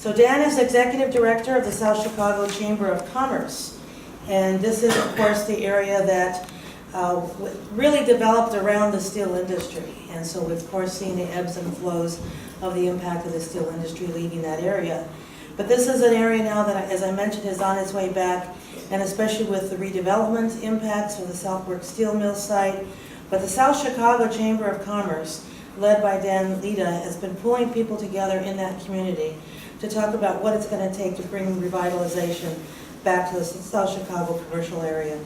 So Dan is Executive Director of the South Chicago Chamber of Commerce. And this is, of course, the area that really developed around the steel industry. And so we've, of course, seen the ebbs and flows of the impact of the steel industry leaving that area. But this is an area now that, as I mentioned, is on its way back, and especially with the redevelopment impacts for the Southworks Steel Mill site. But the South Chicago Chamber of Commerce, led by Dan Lira, has been pulling people together in that community to talk about what it's going to take to bring revitalization back to the South Chicago commercial area.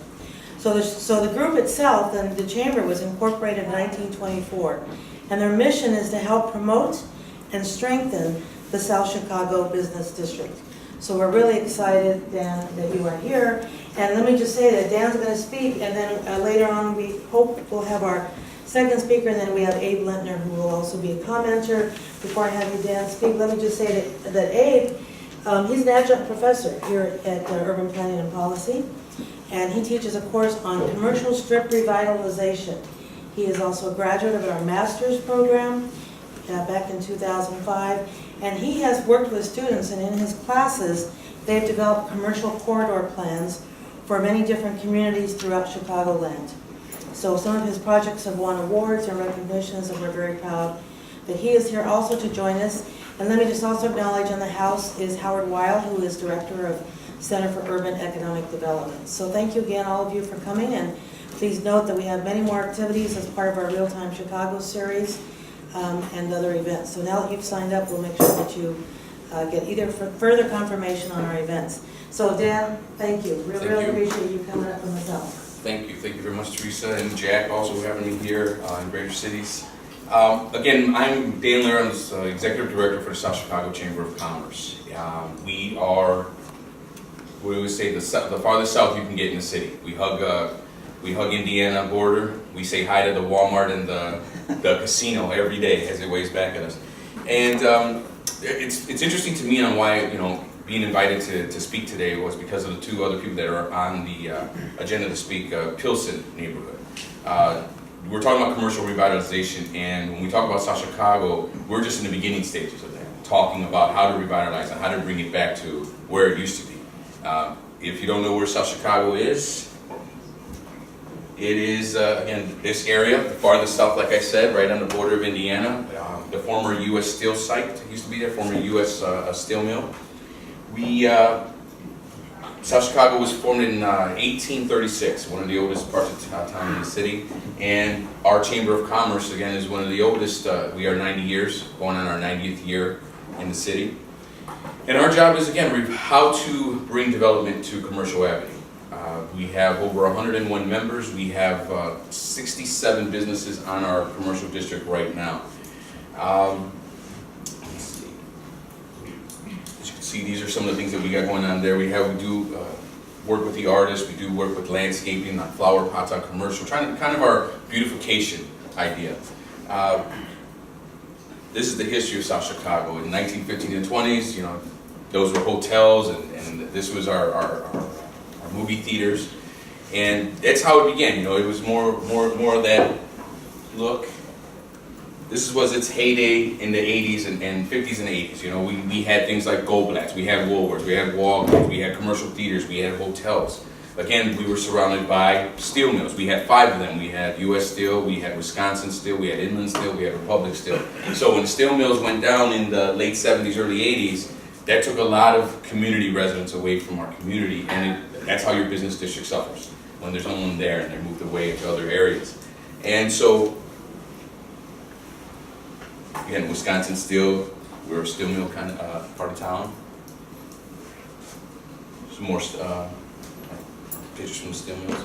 So the group itself and the chamber was incorporated in 1924, and their mission is to help promote and strengthen the South Chicago Business District. So we're really excited, Dan, that you are here. And let me just say that Dan's going to speak, and then later on we hope we'll have our second speaker, and then we have Abe Lentner, who will also be a commenter. Before I have you, Dan, speak, let me just say that Abe, he's an adjunct professor here at Urban Planning and Policy, and he teaches a course on commercial strip revitalization. He is also a graduate of our master's program back in 2005, and he has worked with students, and in his classes, they've developed commercial corridor plans for many different communities throughout Chicagoland. So some of his projects have won awards and recognitions, and we're very proud that he is here also to join us. And let me just also acknowledge in the House is Howard Weil, who is Director of Center for Urban Economic Development. So thank you again, all of you, for coming, and please note that we have many more activities as part of our Real-Time Chicago series and other events. So now that you've signed up, we'll make sure that you get either further confirmation on our events. So Dan, thank you. We really appreciate you coming up from the South. Thank you very much, Teresa, and Jack also for having me here in Greater Cities. Again, I'm Dan Lira, I'm the Executive Director for the South Chicago Chamber of Commerce. We are, what do we say, the farthest south you can get in the city. We hug Indiana border. We say hi to the Walmart and the casino every day as it waves back at us. And it's interesting to me on why, being invited to speak today was because of the two other people that are on the agenda to speak, Pilsen neighborhood. We're talking about commercial revitalization, and when we talk about South Chicago, we're just in the beginning stages of that, talking about how to revitalize and how to bring it back to where it used to be. If you don't know where South Chicago is, it is, again, this area, the farthest south, like I said, right on the border of Indiana. The former U.S. Steel site used to be there, former U.S. Steel mill. South Chicago was formed in 1836, one of the oldest parts of town in the city. And our Chamber of Commerce, again, is one of the oldest. We are 90 years, going on our 90th year in the city. And our job is, again, how to bring development to Commercial Avenue. We have over 101 members. We have 67 businesses on our commercial district right now. Let's see. As you can see, these are some of the things that we got going on there. We do work with the artists. We do work with landscaping, on flower pots, on commercial, trying to kind of our beautification idea. This is the history of South Chicago. In 1915 and 20s, those were hotels, and this was our movie theaters, and that's how it began. It was more of that look. This was its heyday in the 80s and 50s and 80s. We had things like Goldblatt's, we had Woolworths, we had Walgreens, we had commercial theaters, we had hotels. Again, we were surrounded by steel mills. We had 5 of them. We had U.S. Steel, we had Wisconsin Steel, we had Inland Steel, we had Republic Steel. So when the steel mills went down in the late 70s, early 80s, that took a lot of community residents away from our community, and that's how your business district suffers, when there's no one there and they're moved away into other areas. And so, again, Wisconsin Steel, we're a steel mill kind of part of town. Some more pictures from the steel mills.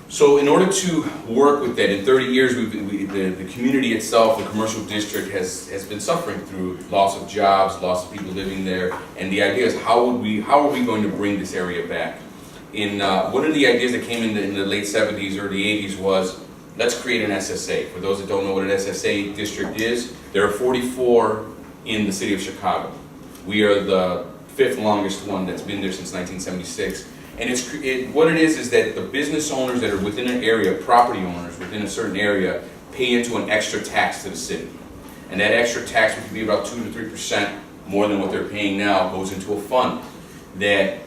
So in order to work with that, in 30 years, the community itself, the commercial district, has been suffering through loss of jobs, loss of people living there, and the idea is how are we going to bring this area back? One of the ideas that came in the late 70s, early 80s was, let's create an SSA. For those that don't know what an SSA district is, there are 44 in the city of Chicago. We are the 5th longest one that's been there since 1976. And what it is that the business owners that are within an area, property owners within a certain area, pay into an extra tax to the city. And that extra tax would be about 2 to 3% more than what they're paying now goes into a fund that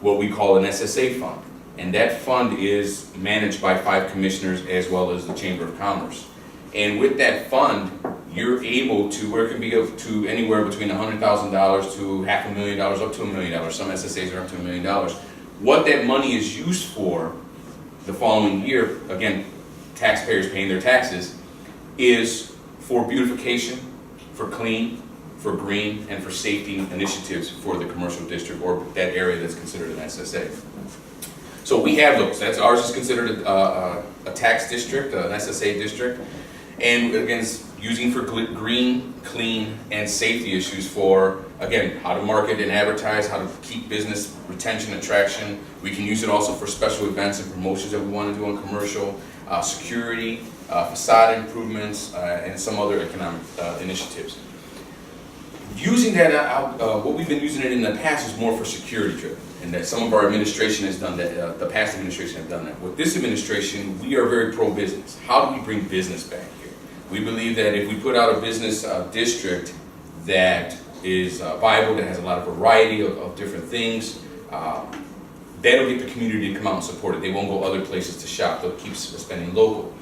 what we call an SSA fund. And that fund is managed by 5 commissioners as well as the Chamber of Commerce. And with that fund, you're able to, where it can be up to anywhere between $100,000 to $500,000 up to $1 million. Some SSAs are up to $1 million. What that money is used for the following year, again, taxpayers paying their taxes, is for beautification, for clean, for green, and for safety initiatives for the commercial district or that area that's considered an SSA. So we have those. That's ours is considered a tax district, an SSA district, and again, it's using for green, clean, and safety issues for, again, how to market and advertise, how to keep business retention, attraction. We can use it also for special events and promotions that we want to do on commercial, security, facade improvements, and some other economic initiatives. Using that, what we've been using it in the past is more for security driven, and that some of our administration has done that, the past administration have done that. With this administration, we are very pro-business. How do we bring business back here? We believe that if we put out a business district that is viable, that has a lot of variety of different things, that'll get the community to come out and support it. They won't go other places to shop. They'll keep spending local.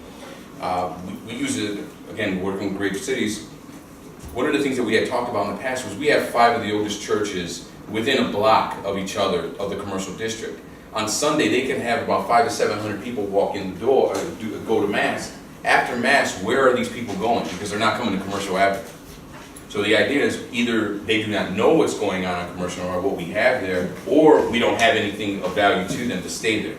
We use it, again, working with great cities. One of the things that we had talked about in the past was we have 5 of the oldest churches within a block of each other of the commercial district. On Sunday, they can have about 500 to 700 people walk in the door, go to Mass. After Mass, where are these people going? Because they're not coming to Commercial Avenue. So the idea is either they do not know what's going on Commercial or what we have there, or we don't have anything of value to them to stay there.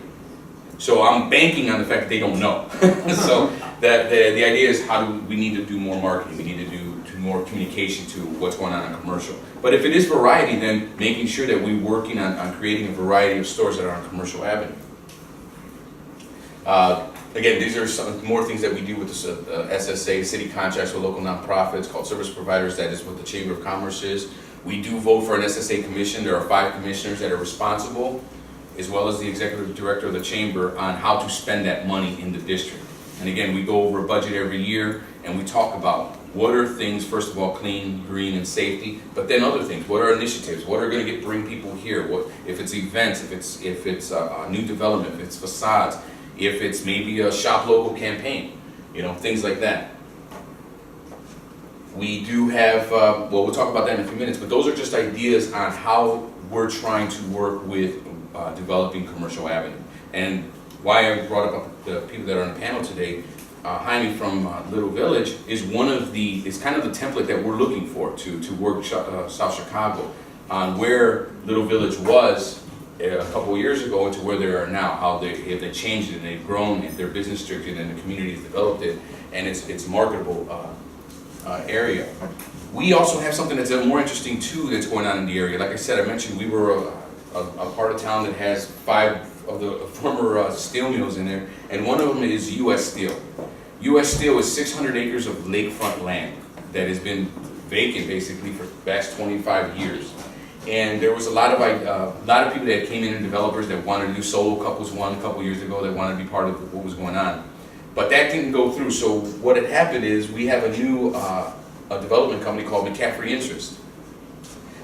So I'm banking on the fact that they don't know. So the idea is how do we need to do more marketing? We need to do more communication to what's going on Commercial. But if it is variety, then making sure that we're working on creating a variety of stores that are on Commercial Avenue. Again, these are some more things that we do with the SSA, city contracts with local nonprofits called service providers. That is what the Chamber of Commerce is. We do vote for an SSA commission. There are 5 commissioners that are responsible, as well as the executive director of the chamber, on how to spend that money in the district. And again, we go over a budget every year and we talk about what are things, first of all, clean, green, and safety, but then other things. What are initiatives? What are going to bring people here? What if it's events? If it's a new development? If it's facades? If it's maybe a shop local campaign? You know, things like that. We do have, well, we'll talk about that in a few minutes, but those are just ideas on how we're trying to work with developing Commercial Avenue. And why I brought up the people that are on the panel today, Jaime from Little Village is kind of the template that we're looking for to work South Chicago on where Little Village was a couple of years ago and to where they are now, how they changed it and they've grown and their business district and the community has developed it, and it's marketable area. We also have something that's more interesting too that's going on in the area. Like I said, I mentioned we were a part of town that has 5 of the former steel mills in there, and one of them is U.S. Steel. U.S. Steel is 600 acres of lakefront land that has been vacant basically for the past 25 years. And there was a lot of people that came in and developers that wanted to do solo couples one a couple years ago that wanted to be part of what was going on. But that didn't go through, so what had happened is we have a new a development company called McCaffrey Interest.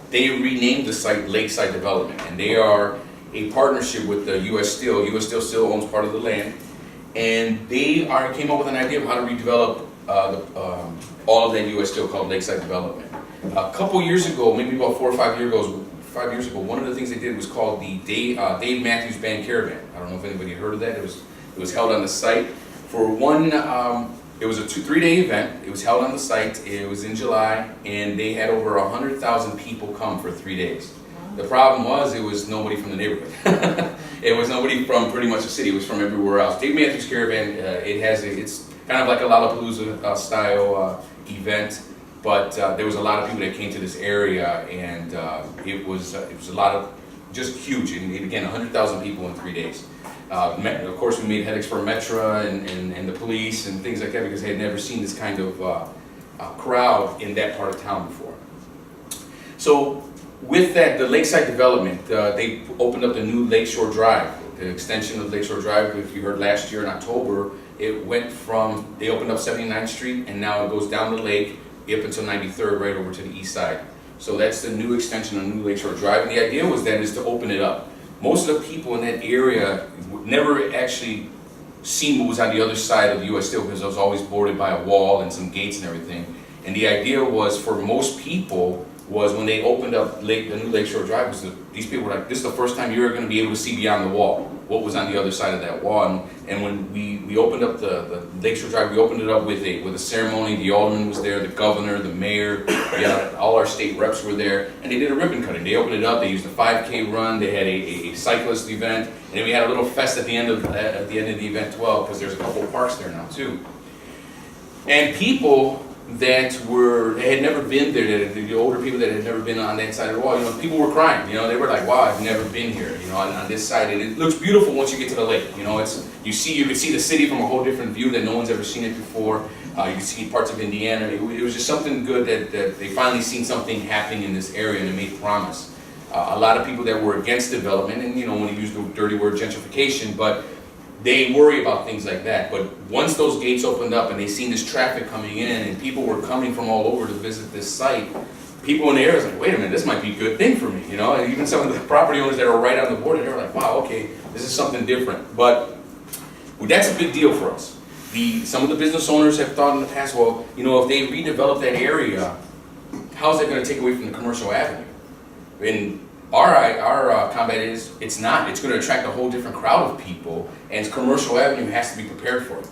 They renamed the site Lakeside Development, and they are a partnership with the U.S. Steel. U.S. Steel still owns part of the land, and they came up with an idea of how to redevelop all of that U.S. Steel called Lakeside Development. A couple years ago, maybe about 4 or 5 years ago, one of the things they did was called the Dave Matthews Band Caravan. I don't know if anybody heard of that. It was held on the site for one. It was a 3-day event. It was held on the site. It was in July, and they had over 100,000 people come for 3 days. The problem was it was nobody from the neighborhood. It was nobody from pretty much the city. It was from everywhere else. Dave Matthews Caravan, it's kind of like a Lollapalooza style event, but there was a lot of people that came to this area, and it was a lot of just huge. And again, 100,000 people in 3 days. Of course, we made headaches for Metra and the police and things like that because they had never seen this kind of crowd in that part of town before. So with that, the Lakeside Development, they opened up the new Lakeshore Drive, the extension of Lakeshore Drive. If you heard last year in October, it went from, they opened up 79th Street and now it goes down the lake up until 93rd right over to the east side. So that's the new extension on New Lakeshore Drive, and the idea was then is to open it up. Most of the people in that area never actually seen what was on the other side of U.S. Steel because it was always bordered by a wall and some gates and everything. And the idea was for most people was when they opened up the new Lakeshore Drive, was these people were like, this is the first time you're going to be able to see beyond the wall, what was on the other side of that wall. And when we opened up the Lakeshore Drive, we opened it up with a ceremony. The alderman was there, the governor, the mayor, all our state reps were there, and they did a ribbon cutting. They opened it up, they used a 5K run, they had a cyclist event, and then we had a little fest at the end of the event as well, because there's a couple of parks there now too. And people that had never been there, the older people that had never been on that side of the wall, people were crying, they were like, wow, I've never been here, on this side. And it looks beautiful once you get to the lake, you can see the city from a whole different view that no one's ever seen it before. You can see parts of Indiana. It was just something good that they finally seen something happening in this area, and it made promise. A lot of people that were against development, and when you use the dirty word gentrification, but they worry about things like that. But once those gates opened up and they seen this traffic coming in and people were coming from all over to visit this site, people in the area was like, wait a minute, this might be a good thing for me, And even some of the property owners that are right on the border, they were like, wow, okay, this is something different. But that's a big deal for us. Some of the business owners have thought in the past, well, if they redevelop that area, how's that going to take away from the commercial avenue? And our combat is, it's not. It's going to attract a whole different crowd of people, and commercial avenue has to be prepared for it.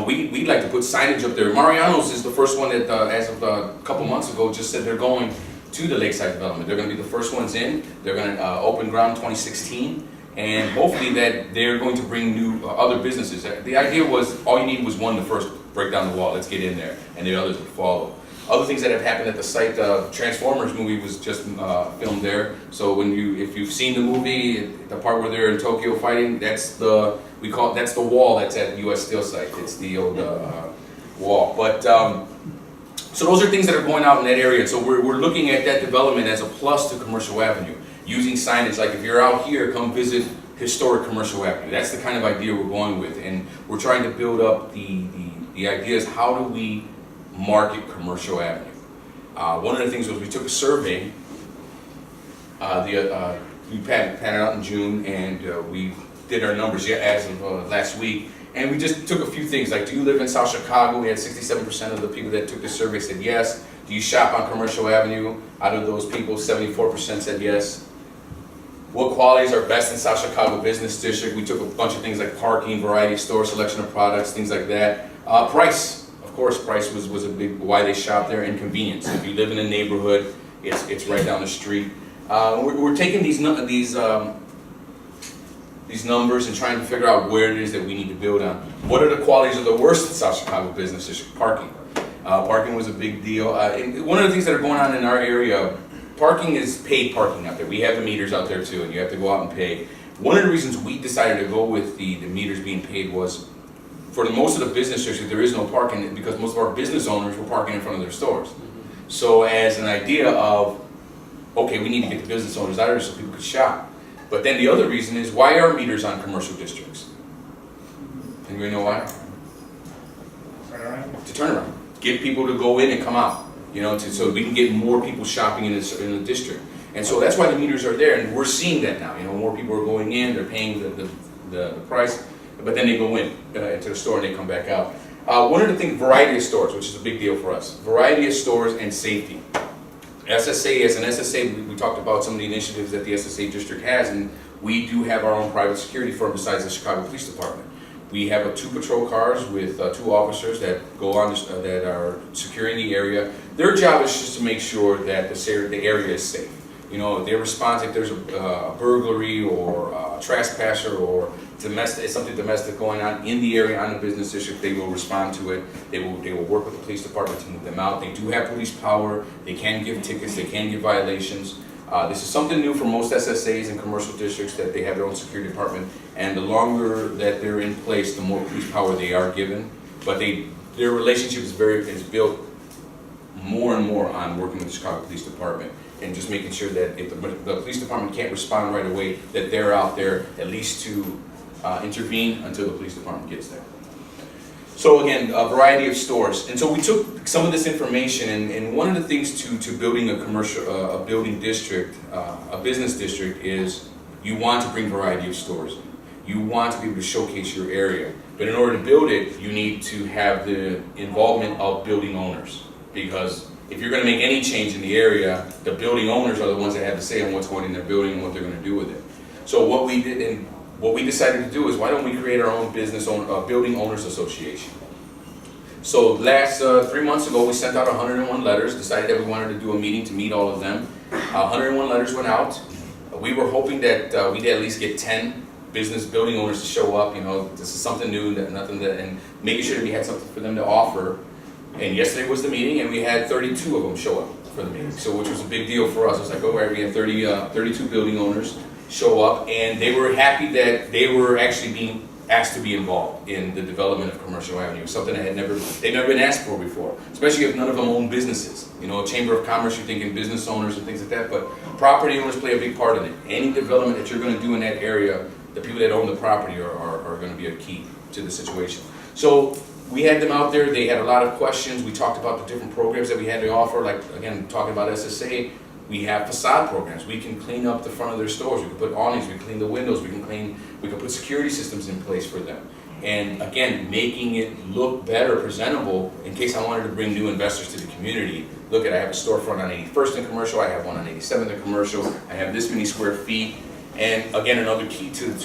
We'd like to put signage up there. Mariano's is the first one that, as of a couple months ago, just said they're going to the lakeside development. They're going to be the first ones in. They're going to open ground 2016, and hopefully that they're going to bring new other businesses. The idea was all you need was one to first break down the wall. Let's get in there, and the others would follow. Other things that have happened at the site, Transformers movie was just filmed there. So if you've seen the movie, the part where they're in Tokyo fighting, that's the wall that's at U.S. Steel site. It's the old wall. But so those are things that are going out in that area. So we're looking at that development as a plus to Commercial Avenue, using signage like if you're out here, come visit historic Commercial Avenue. That's the kind of idea we're going with, and we're trying to build up the ideas. How do we market Commercial Avenue? One of the things was we took a survey. We patted it out in June, and we did our numbers as of last week. And we just took a few things, like, do you live in South Chicago? We had 67% of the people that took the survey said yes. Do you shop on Commercial Avenue? Out of those people, 74% said yes. What qualities are best in South Chicago Business District? We took a bunch of things like parking, variety of stores, selection of products, things like that. Price. Of course, price was a big why they shop there, and convenience. If you live in a neighborhood, it's right down the street. We're taking these numbers and trying to figure out where it is that we need to build on. What are the qualities of the worst in South Chicago Business District? Parking. Parking was a big deal. And one of the things that are going on in our area, parking is paid parking out there. We have the meters out there too, and you have to go out and pay. One of the reasons we decided to go with the meters being paid was, for most of the business district, there is no parking because most of our business owners were parking in front of their stores. So as an idea of, okay, we need to get the business owners out of there so people could shop. But then the other reason is, why are meters on commercial districts? Anybody know why? To turn around. Get people to go in and come out, so we can get more people shopping in the district. And so that's why the meters are there, and we're seeing that now. More people are going in, they're paying the price, but then they go in to the store and they come back out. One of the things, variety of stores, which is a big deal for us. Variety of stores and safety. SSA, as an SSA, we talked about some of the initiatives that the SSA district has, and we do have our own private security firm besides the Chicago Police Department. We have 2 patrol cars with 2 officers that go on that are securing the area. Their job is just to make sure that the area is safe. Their response, if there's a burglary or a trespasser or something domestic going on in the area, on the business district, they will respond to it. They will work with the police department to move them out. They do have police power. They can give tickets. They can give violations. This is something new for most SSAs and commercial districts, that they have their own security department. And the longer that they're in place, the more police power they are given. But their relationship is built more and more on working with the Chicago Police Department, and just making sure that if the police department can't respond right away, that they're out there at least to intervene until the police department gets there. So again, a variety of stores. And so we took some of this information, and one of the things to building a commercial, a building district, a business district, is you want to bring variety of stores. You want to be able to showcase your area. But in order to build it, you need to have the involvement of building owners. Because if you're going to make any change in the area, the building owners are the ones that have to say on what's going in their building and what they're going to do with it. So what we did, and what we decided to do, is why don't we create our own building owners association. So last 3 months ago, we sent out 101 letters, decided that we wanted to do a meeting to meet all of them. 101 letters went out. We were hoping that we'd at least get 10 business building owners to show up. You know, this is something new, and making sure that we had something for them to offer. And yesterday was the meeting, and we had 32 of them show up for the meeting, so which was a big deal for us. It's like, oh, right, we had 32 building owners show up, and they were happy that they were actually being asked to be involved in the development of Commercial Avenue, something that they'd never been asked for before, especially if none of them own businesses. You know, Chamber of Commerce, you're thinking business owners and things like that, but property owners play a big part in it. Any development that you're going to do in that area, the people that own the property are going to be a key to the situation. So we had them out there. They had a lot of questions. We talked about the different programs that we had to offer, like, again, talking about SSA. We have facade programs. We can clean up the front of their stores. We can put awnings. We can clean the windows. We can put security systems in place for them. And again, making it look better, presentable, in case I wanted to bring new investors to the community. Look at, I have a storefront on 81st and Commercial. I have one on 87th and Commercial. I have this many square feet. And again, another key to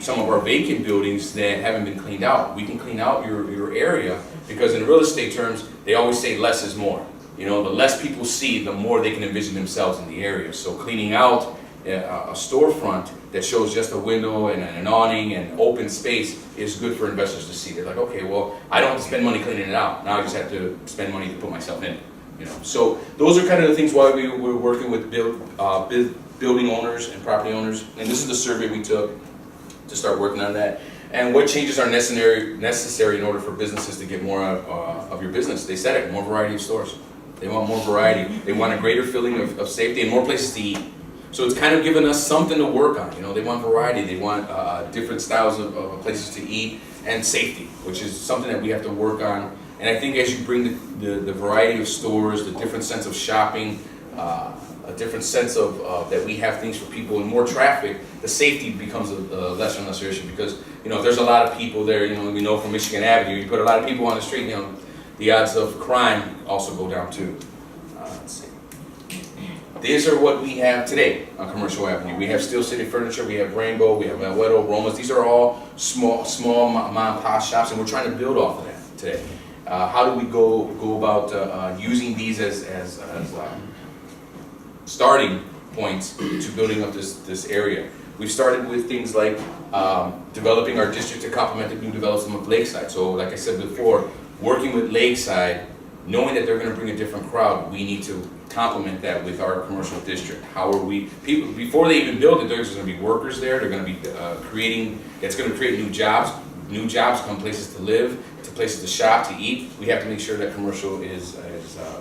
some of our vacant buildings that haven't been cleaned out. We can clean out your area, because in real estate terms, they always say less is more. You know, the less people see, the more they can envision themselves in the area. So cleaning out a storefront that shows just a window and an awning and open space is good for investors to see. They're like, okay, well, I don't have to spend money cleaning it out. Now I just have to spend money to put myself in it. You know, so those are kind of the things why we're working with building owners and property owners. And this is the survey we took to start working on that. And what changes are necessary in order for businesses to get more of your business? They said it, more variety of stores. They want more variety. They want a greater feeling of safety and more places to eat. So it's kind of given us something to work on. You know, they want variety. They want different styles of places to eat, and safety, which is something that we have to work on. And I think as you bring the variety of stores, the different sense of shopping, a different sense of that we have things for people and more traffic, the safety becomes a lesser and lesser issue. Because, you know, if there's a lot of people there, you know, we know from Michigan Avenue, you put a lot of people on the street, you know, the odds of crime also go down too. Let's see. These are what we have today on Commercial Avenue. We have Steel City Furniture, we have Rainbow, we have Wedo, Romas. These are all small mom and pop shops, and we're trying to build off of that today. How do we go about using these as starting points to building up this area? We've started with things like developing our district to complement the new development of Lakeside. So like I said before, working with Lakeside, knowing that they're going to bring a different crowd, we need to complement that with our commercial district. How are we, people, before they even build it, there's going to be workers there, they're going to be it's going to create new jobs come places to live, to places to shop, to eat. We have to make sure that commercial is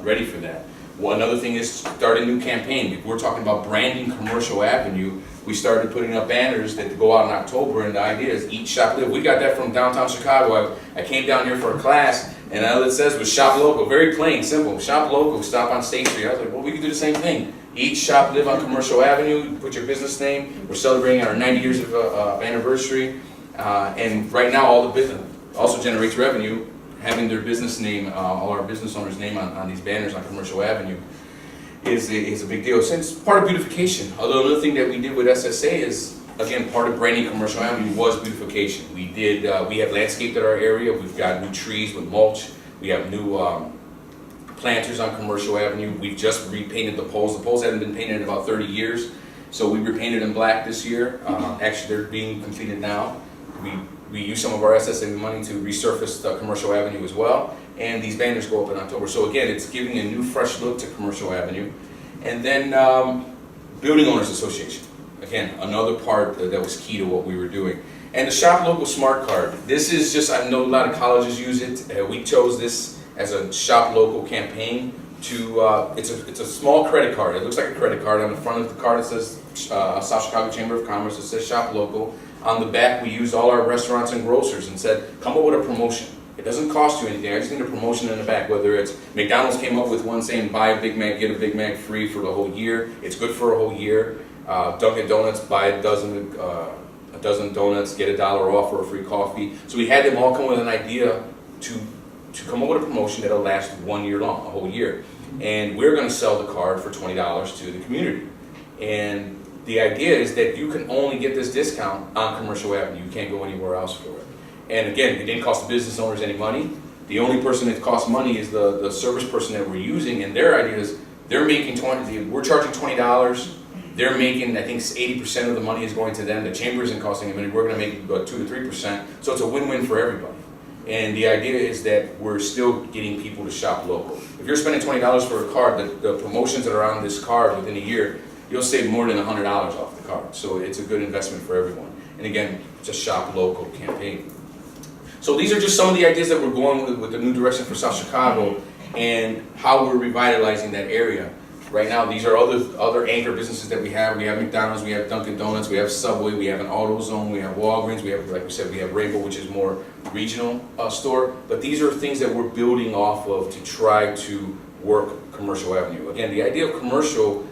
ready for that. Well, another thing is start a new campaign. If we're talking about branding Commercial Avenue, we started putting up banners that go out in October, and the idea is eat, shop, live. We got that from downtown Chicago. I came down here for a class, and all it says was shop local. Very plain, simple. Shop local, stop on State Street. I was like, well, we could do the same thing. Eat, shop, live on Commercial Avenue. Put your business name. We're celebrating our 90 years of anniversary. And right now, all the business also generates revenue. Having their business name, all our business owners' name on these banners on Commercial Avenue is a big deal. Since part of beautification. Although another thing that we did with SSA is, again, part of branding Commercial Avenue was beautification. We have landscaped our area. We've got new trees with mulch. We have new planters on Commercial Avenue. We've just repainted the poles. The poles haven't been painted in about 30 years. So we repainted them black this year. Actually, they're being completed now. We use some of our SSA money to resurface the Commercial Avenue as well, and these banners go up in October. So again, it's giving a new, fresh look to Commercial Avenue. And then Building Owners Association. Again, another part that was key to what we were doing. And the Shop Local Smart Card. This is just, I know a lot of colleges use it. We chose this as a Shop Local campaign to, it's a small credit card. It looks like a credit card. On the front of the card it says South Chicago Chamber of Commerce. It says Shop Local. On the back, we used all our restaurants and grocers and said, come up with a promotion. It doesn't cost you anything. I just need a promotion in the back, whether it's McDonald's came up with one saying buy a Big Mac, get a Big Mac free for the whole year. It's good for a whole year. Dunkin' Donuts, buy a dozen donuts, get $1 off for a free coffee. So we had them all come with an idea to come up with a promotion that'll last 1 year long, a whole year. And we're going to sell the card for $20 to the community. And the idea is that you can only get this discount on Commercial Avenue. You can't go anywhere else for it. And again, it didn't cost the business owners any money. The only person that costs money is the service person that we're using, and their idea is they're making we're charging $20. They're making, I think 80% of the money is going to them. The chamber isn't costing them any. We're going to make about 2 to 3%. So it's a win-win for everybody. And the idea is that we're still getting people to shop local. If you're spending $20 for a card, the promotions that are on this card within a year, you'll save more than $100 off the card. So it's a good investment for everyone. And again, it's a shop local campaign. So these are just some of the ideas that we're going with the new direction for South Chicago and how we're revitalizing that area. Right now, these are other anchor businesses that we have. We have McDonald's, we have Dunkin' Donuts, we have Subway, we have an AutoZone, we have Walgreens, we have, like we said, we have Rainbow, which is more regional store. But these are things that we're building off of to try to work Commercial Avenue. Again, the idea of commercial,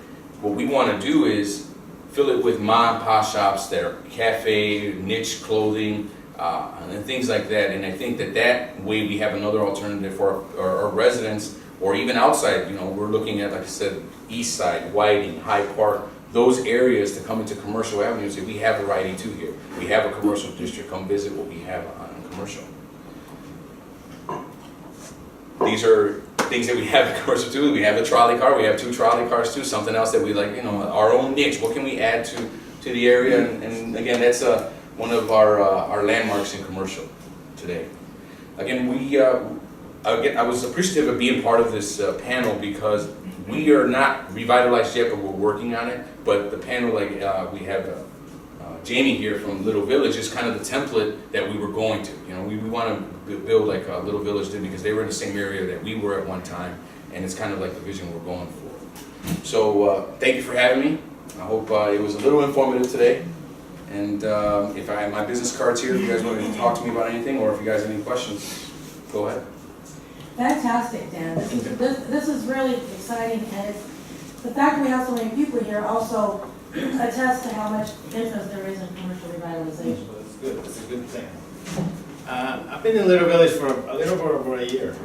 what we want to do is fill it with mom and pop shops that are cafe, niche clothing, and things like that. And I think that way we have another alternative for our residents. Or even outside, we're looking at, like I said, East Side, Whiting, Hyde Park, those areas to come into Commercial Avenue and say, we have variety too here. We have a commercial district, come visit what we have on commercial. These are things that we have in commercial too. We have a trolley car, we have 2 trolley cars too, something else that we like, our own niche. What can we add to the area? And again, that's one of our landmarks in commercial today. Again, I was appreciative of being part of this panel because we are not revitalized yet, but we're working on it. But the panel, we have Jamie here from Little Village, is kind of the template that we were going to. We want to build like Little Village did because they were in the same area that we were at one time, and it's kind of like the vision we're going for. So thank you for having me. I hope it was a little informative today. And if I have my business cards here, if you guys want to talk to me about anything, or if you guys have any questions, go ahead. Fantastic, Dan. This is really exciting, and the fact that we have so many people here also attests to how much interest there is in commercial revitalization. It's good. It's a good thing. I've been in Little Village for a little over a year.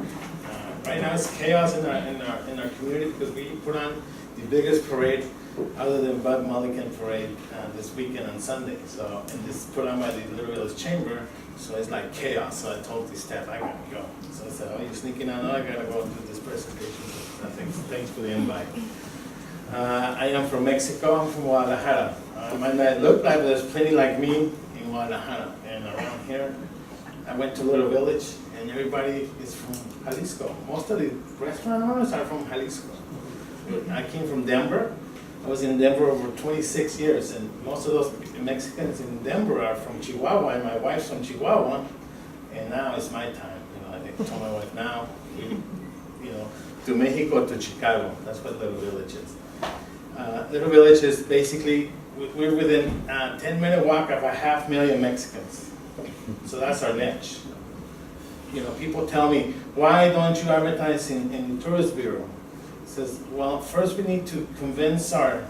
Right now, it's chaos in our community because we put on the biggest parade other than Bud Mulligan parade this weekend on Sunday. So, and this put on by the Little Village Chamber. So it's like chaos. So I told the staff, I gotta go. So I said, oh, you're sneaking out? No, I gotta go and do this presentation. So thanks for the invite. I am from Mexico. I'm from Guadalajara. I might not look like, but there's plenty like me in Guadalajara and around here. I went to Little Village, and everybody is from Jalisco. Most of the restaurant owners are from Jalisco. I came from Denver. I was in Denver over 26 years, and most of those Mexicans in Denver are from Chihuahua, and my wife's from Chihuahua, and now it's my time. I told my wife now, to Mexico, to Chicago. That's what Little Village is. Little Village is basically, we're within a 10-minute walk of 500,000 Mexicans. So that's our niche. People tell me, why don't you advertise in the tourist bureau? Says, well, first we need to convince our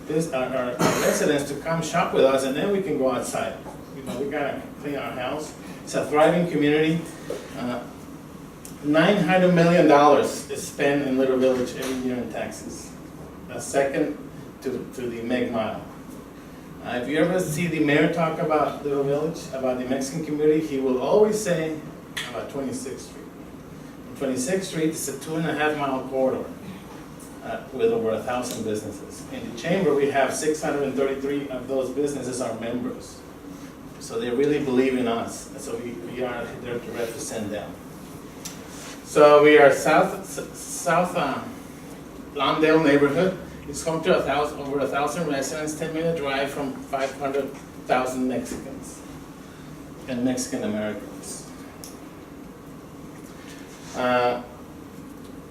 residents to come shop with us, and then we can go outside. We gotta clean our house. It's a thriving community. $900 million is spent in Little Village every year in taxes. That's second to the Meg Mile. If you ever see the mayor talk about Little Village, about the Mexican community, he will always say about 26th Street. 26th Street is a 2.5-mile corridor. With over 1,000 businesses. In the chamber, we have 633 of those businesses are members. So they really believe in us, and so we are there to represent them. So we are South Lawndale neighborhood. It's home to over 1,000 residents, 10-minute drive from 500,000 Mexicans and Mexican Americans.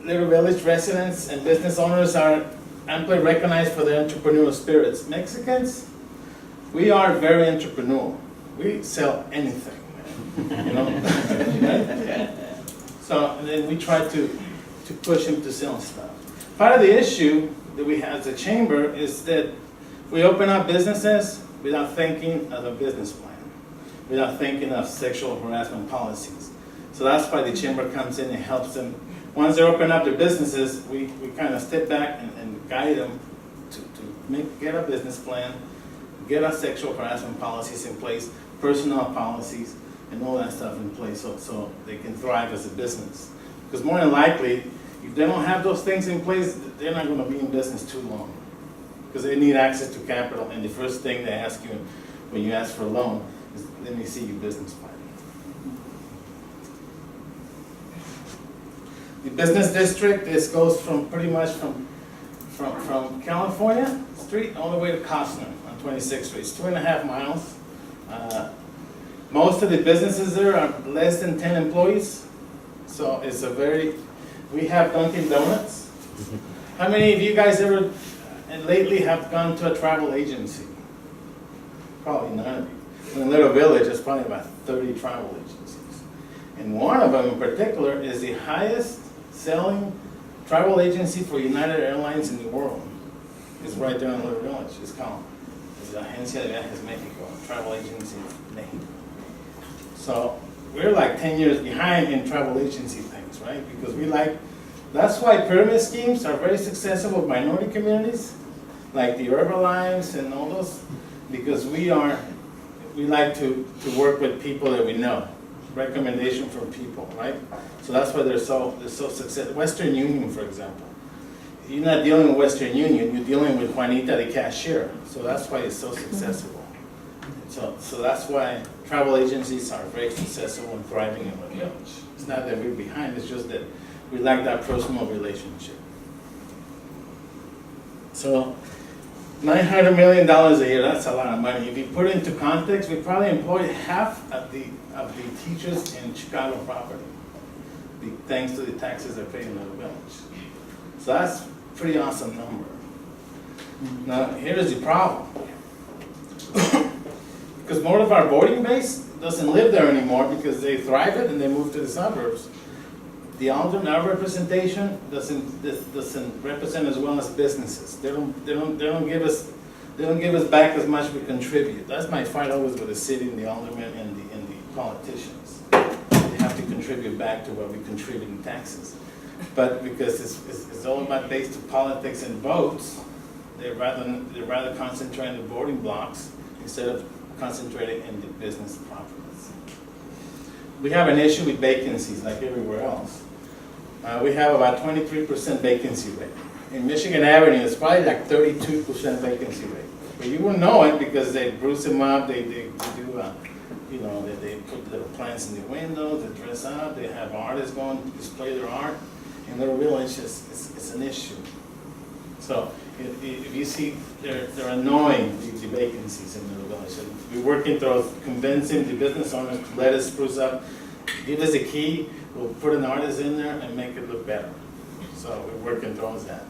Little Village residents and business owners are amply recognized for their entrepreneurial spirits. Mexicans, we are very entrepreneurial. We sell anything, So, and then we try to push him to sell stuff. Part of the issue that we have as a chamber is that we open up businesses without thinking of a business plan, without thinking of sexual harassment policies. So that's why the chamber comes in and helps them. Once they open up their businesses, we kind of step back and guide them to get a business plan, get our sexual harassment policies in place, personnel policies, and all that stuff in place so they can thrive as a business. Because more than likely, if they don't have those things in place, they're not going to be in business too long. Because they need access to capital, and the first thing they ask you when you ask for a loan is, let me see your business plan. The business district, this goes from pretty much from California Street all the way to Costner on 26th Street. It's 2.5 miles. Most of the businesses there are less than 10 employees. So it's we have Dunkin' Donuts. How many of you guys ever lately have gone to a travel agency? Probably none of you. In Little Village, there's probably about 30 travel agencies. And one of them in particular is the highest selling travel agency for United Airlines in the world. It's right there in Little Village. It's called Agencia de Viajes Mexico, travel agency of Mexico. So we're like 10 years behind in travel agency things, right? Because that's why pyramid schemes are very successful with minority communities, like the Herbalives and all those, because we like to work with people that we know, recommendation from people, right? So that's why they're so successful. Western Union, for example. You're not dealing with Western Union, you're dealing with Juanita the cashier. So that's why it's so successful. So that's why travel agencies are very successful and thriving in the village. It's not that we're behind, it's just that we like that personal relationship. So $900 million a year, that's a lot of money. If you put it into context, we probably employ half of the teachers in Chicago property, thanks to the taxes they're paying in the village. So that's a pretty awesome number. Now, here's the problem. Because more of our voting base doesn't live there anymore because they thrive it and they move to the suburbs. The alderman, our representation doesn't represent as well as businesses. They don't give us back as much we contribute. That's my fight always with the city and the aldermen and the politicians. They have to contribute back to what we contribute in taxes. But because it's all about based on politics and votes, they rather concentrate on the voting blocks instead of concentrating in the business properties. We have an issue with vacancies like everywhere else. We have about 23% vacancy rate. In Michigan Avenue, it's probably like 32% vacancy rate. But you wouldn't know it because they spruce them up, they do, they put little plants in the windows, they dress up, they have artists going to display their art. In Little Village, it's an issue. So if you see, they're annoying, the vacancies in Little Village. And we're working towards convincing the business owners to let us spruce up, give us a key, we'll put an artist in there and make it look better. So we're working towards that.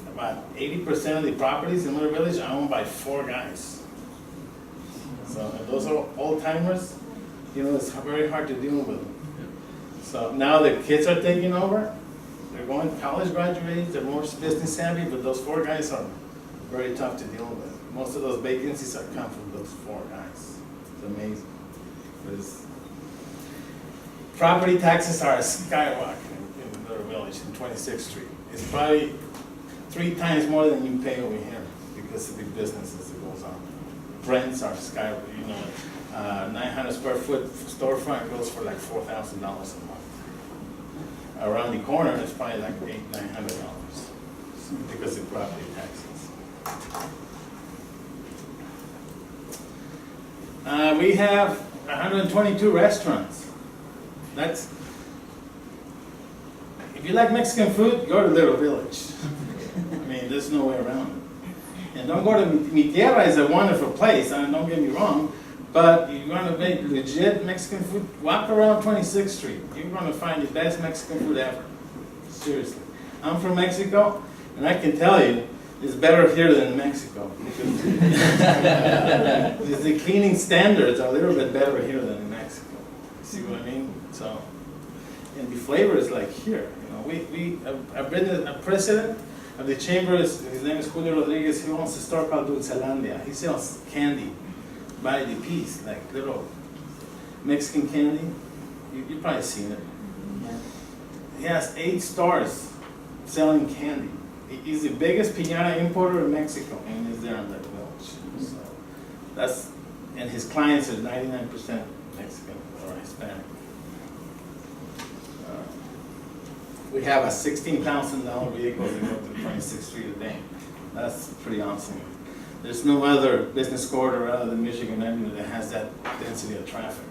About 80% of the properties in Little Village are owned by 4 guys. So if those are old-timers, it's very hard to deal with them. So now the kids are taking over. They're going to college graduates, they're more business savvy, but those 4 guys are very tough to deal with. Most of those vacancies come from those 4 guys. It's amazing. Property taxes are skyrocketing in Little Village in 26th Street. It's probably 3 times more than you pay over here because of the businesses that goes on. Rents are skyrocketing. 900 square foot storefront goes for like $4,000 a month. Around the corner, it's probably like $900 because of property taxes. We have 122 restaurants. If you like Mexican food, go to Little Village. There's no way around it. And don't go to Mi Tierra. Is a wonderful place, and don't get me wrong. But if you want to make legit Mexican food, walk around 26th Street. You're going to find the best Mexican food ever. Seriously. I'm from Mexico, and I can tell you, it's better here than in Mexico. Because the cleaning standards are a little bit better here than in Mexico. See what I mean? So, and the flavor is like here. I've been a president of the chamber. His name is Julio Rodriguez. He owns a store called Dulcelandia. He sells candy by the piece, like little Mexican candy. You've probably seen it. He has 8 stores selling candy. He's the biggest piñata importer in Mexico, and he's there on that village. So that's, and his clients are 99% Mexican or Hispanic. We have a $16,000 vehicle that goes to 26th Street a day. That's pretty awesome. There's no other business corridor other than Michigan Avenue that has that density of traffic.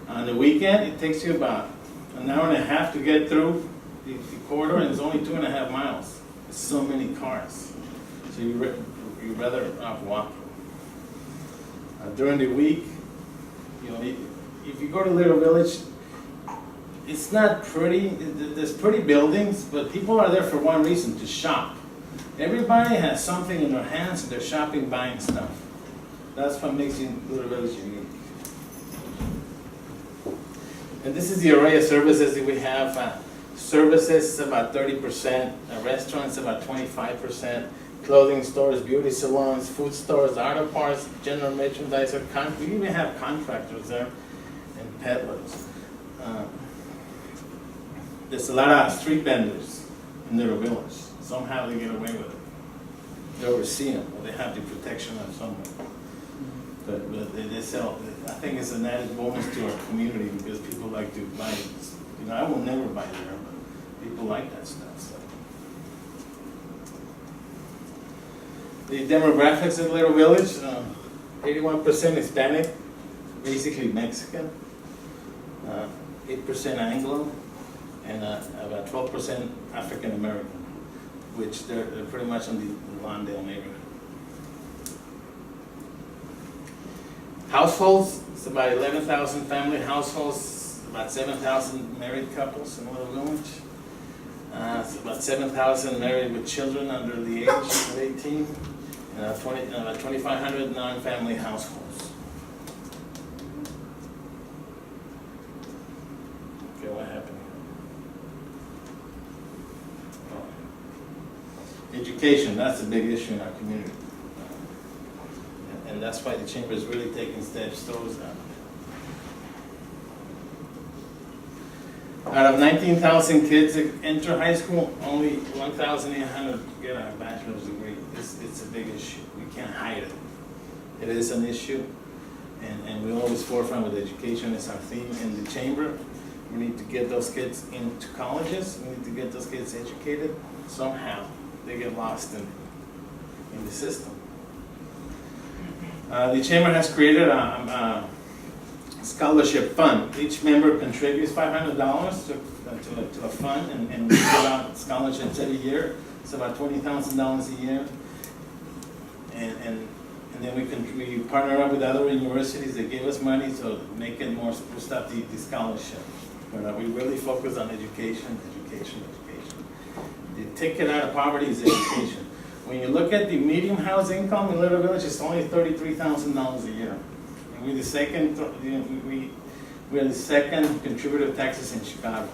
On the weekend, it takes you about an hour and a half to get through the corridor, and it's only 2.5 miles. There's so many cars. So you'd rather not walk. During the week, if you go to Little Village, it's not pretty. There's pretty buildings, but people are there for one reason, to shop. Everybody has something in their hands, and they're shopping, buying stuff. That's what makes Little Village unique. And this is the array of services that we have. Services about 30%, restaurants about 25%, clothing stores, beauty salons, food stores, auto parts, general merchandise. We even have contractors there and peddlers. There's a lot of street vendors in Little Village. Somehow they get away with it. They oversee them, or they have the protection of someone. But they sell. I think it's an added bonus to our community because people like to buy. I will never buy there, but people like that stuff. So. The demographics in Little Village: 81% Hispanic, basically Mexican, 8% Anglo, and about 12% African American, which they're pretty much in the Lawndale neighborhood. Households, it's about 11,000 family households, about 7,000 married couples in Little Village. It's about 7,000 married with children under the age of 18, and about 2,500 non-family households. Okay, what happened here? Education, that's a big issue in our community. And that's why the chamber is really taking steps towards that. Out of 19,000 kids that enter high school, only 1,800 get a bachelor's degree. It's a big issue. We can't hide it. It is an issue, and we always forefront with education. It's our theme in the chamber. We need to get those kids into colleges. We need to get those kids educated. Somehow, they get lost in the system. The chamber has created a scholarship fund. Each member contributes $500 to a fund, and we give out scholarships every year. It's about $20,000 a year. And then we partner up with other universities that give us money to make it more, boost up the scholarship. But we really focus on education. The ticket out of poverty is education. When you look at the median house income in Little Village, it's only $33,000 a year. And we're the second, we're the second contributor of taxes in Chicago.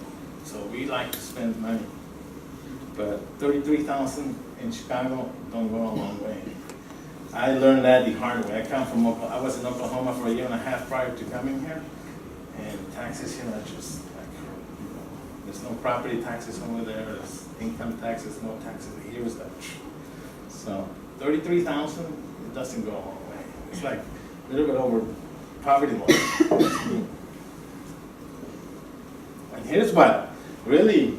So we like to spend money. But $33,000 in Chicago don't go a long way. I learned that the hard way. I was in Oklahoma for 1.5 years prior to coming here. And taxes here are just like, there's no property taxes over there, there's income taxes, no taxes. Here is that. So 33,000, it doesn't go a long way. It's like a little bit over poverty line. And here's what really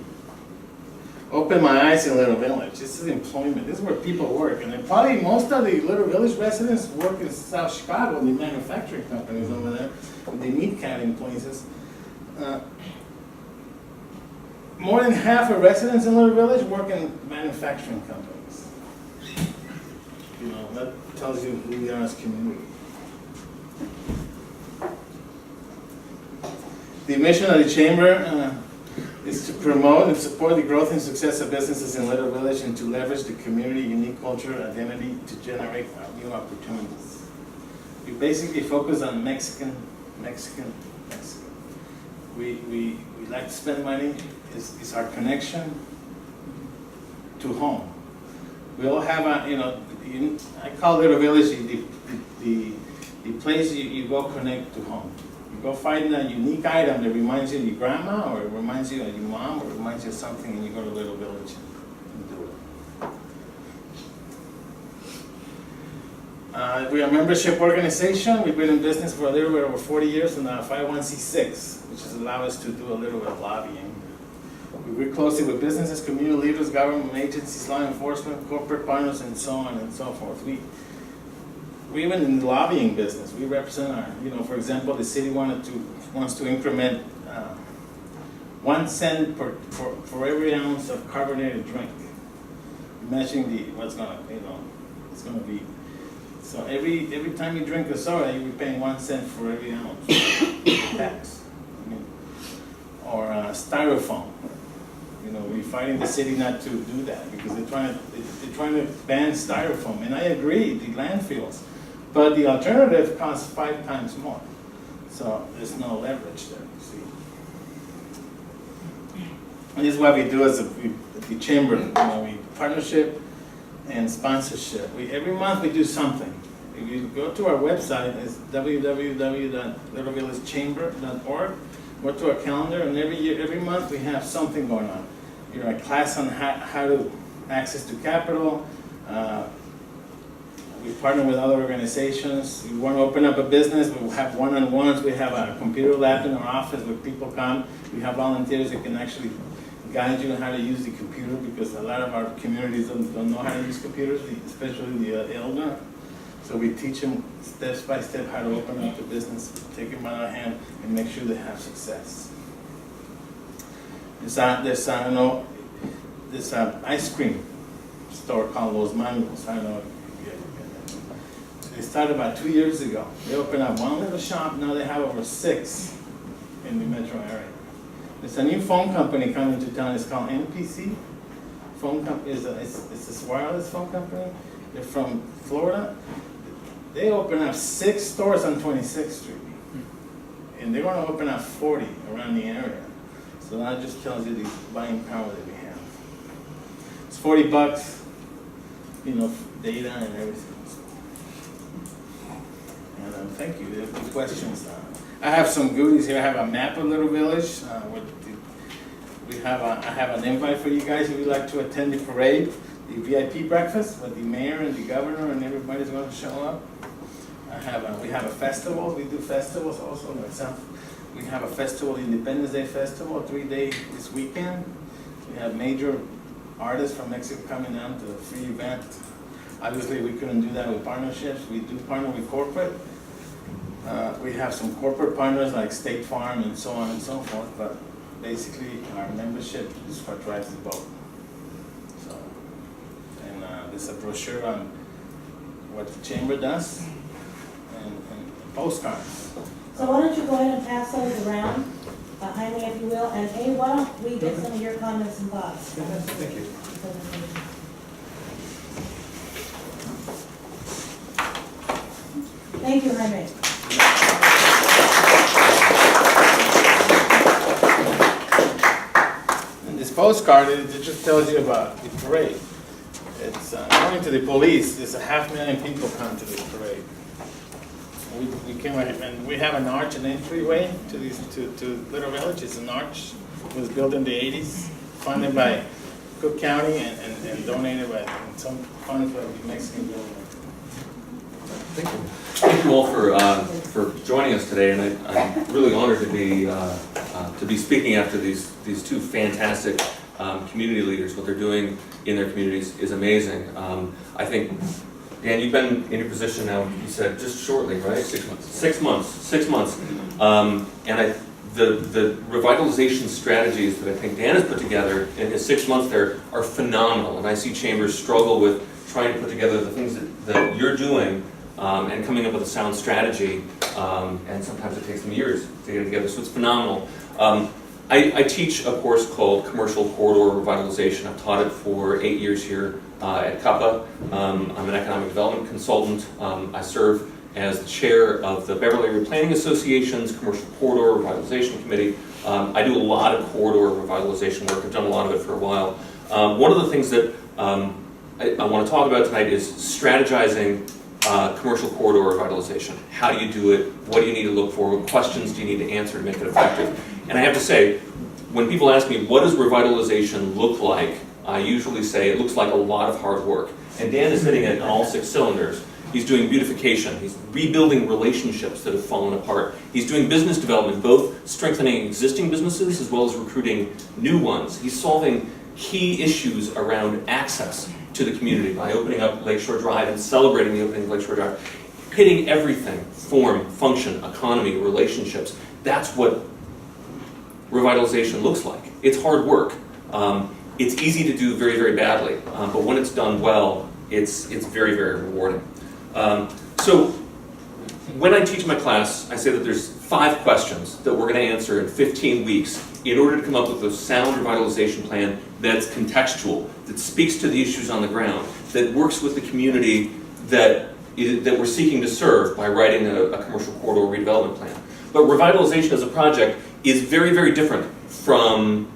opened my eyes in Little Village. This is employment. This is where people work. And then probably most of the Little Village residents work in South Chicago, the manufacturing companies over there, the meat counting places. More than half of residents in Little Village work in manufacturing companies. That tells you who we are as a community. The mission of the chamber is to promote and support the growth and success of businesses in Little Village and to leverage the community unique culture identity to generate new opportunities. We basically focus on Mexican. We like to spend money is our connection to home. We all have I call Little Village the place you go connect to home. You go find a unique item that reminds you of your grandma, or it reminds you of your mom, or it reminds you of something, and you go to Little Village and do it. We are a membership organization. We've been in business for a little bit over 40 years and 501c6, which has allowed us to do a little bit of lobbying. We work closely with businesses, community leaders, government agencies, law enforcement, corporate partners, and so on and so forth. We even in the lobbying business, we represent our, for example, the city wants to implement 1 cent for every ounce of carbonated drink. Imagine what's it's gonna be. So every time you drink a soda, you'll be paying 1 cent for every ounce tax. Or styrofoam. We're fighting the city not to do that because they're trying to ban styrofoam. And I agree, the landfills. But the alternative costs 5 times more. So there's no leverage there, you see. And this is what we do as the chamber, we partnership and sponsorship. Every month we do something. If you go to our website, it's www.littlevillagechamber.org. Go to our calendar, and every month we have something going on. A class on how to access to capital. We partner with other organizations. We want to open up a business. We have one-on-ones. We have a computer lab in our office where people come. We have volunteers that can actually guide you on how to use the computer, because a lot of our communities don't know how to use computers, especially the elder. So we teach them step by step how to open up the business, take them by the hand, and make sure they have success. There's an ice cream store called Los Mangos. I don't know. They started about 2 years ago. They opened up one little shop. Now they have over 6 in the metro area. There's a new phone company coming to town. It's called NPC. It's this wireless phone company. They're from Florida. They open up 6 stores on 26th Street. And they're going to open up 40 around the area. So that just tells you the buying power that we have. It's $40, data and everything. And thank you. There are questions. I have some goodies here. I have a map of Little Village. I have an invite for you guys if you'd like to attend the parade, the VIP breakfast with the mayor and the governor, and everybody's going to show up. We have a festival. We do festivals also. We have a festival, Independence Day Festival, 3-day this weekend. We have major artists from Mexico coming down to a free event. Obviously, we couldn't do that with partnerships. We do partner with corporate. We have some corporate partners like State Farm and so on and so forth, but basically our membership is what drives the boat. So, and there's a brochure on what the chamber does and postcards. So why don't you go ahead and pass those around, Jaime, if you will, and Abe, why don't we get some of your comments and thoughts? Thank you. Thank you, Jaime. And this postcard, it just tells you about the parade. It's according to the police, there's 500,000 people come to this parade. We came and we have an arch, an entryway to Little Village. It's an arch. It was built in the 80s, funded by Cook County and donated by some funds by the Mexican government. Thank you. Thank you all for joining us today, and I'm really honored to be speaking after these 2 fantastic community leaders. What they're doing in their communities is amazing. I think, Dan, you've been in your position now, you said, just shortly, right? 6 months. 6 months. 6 months. And the revitalization strategies that I think Dan has put together in his 6 months there are phenomenal. And I see chambers struggle with trying to put together the things that you're doing and coming up with a sound strategy. And sometimes it takes them years to get it together. So it's phenomenal. I teach a course called Commercial Corridor Revitalization. I've taught it for 8 years here at CUPPA. I'm an economic development consultant. I serve as the chair of the Beverly Area Planning Association's Commercial Corridor Revitalization Committee. I do a lot of corridor revitalization work. I've done a lot of it for a while. One of the things that I want to talk about tonight is strategizing commercial corridor revitalization. How do you do it? What do you need to look for? What questions do you need to answer to make it effective? And I have to say, when people ask me, what does revitalization look like? I usually say it looks like a lot of hard work. And Dan is hitting it on all 6 cylinders. He's doing beautification. He's rebuilding relationships that have fallen apart. He's doing business development, both strengthening existing businesses as well as recruiting new ones. He's solving key issues around access to the community by opening up Lakeshore Drive and celebrating the opening of Lakeshore Drive. Hitting everything, form, function, economy, relationships. That's what revitalization looks like. It's hard work. It's easy to do very, very badly, but when it's done well, it's very, very rewarding. So when I teach my class, I say that there's 5 questions that we're going to answer in 15 weeks in order to come up with a sound revitalization plan that's contextual, that speaks to the issues on the ground, that works with the community that we're seeking to serve by writing a commercial corridor redevelopment plan. But revitalization as a project is very, very different from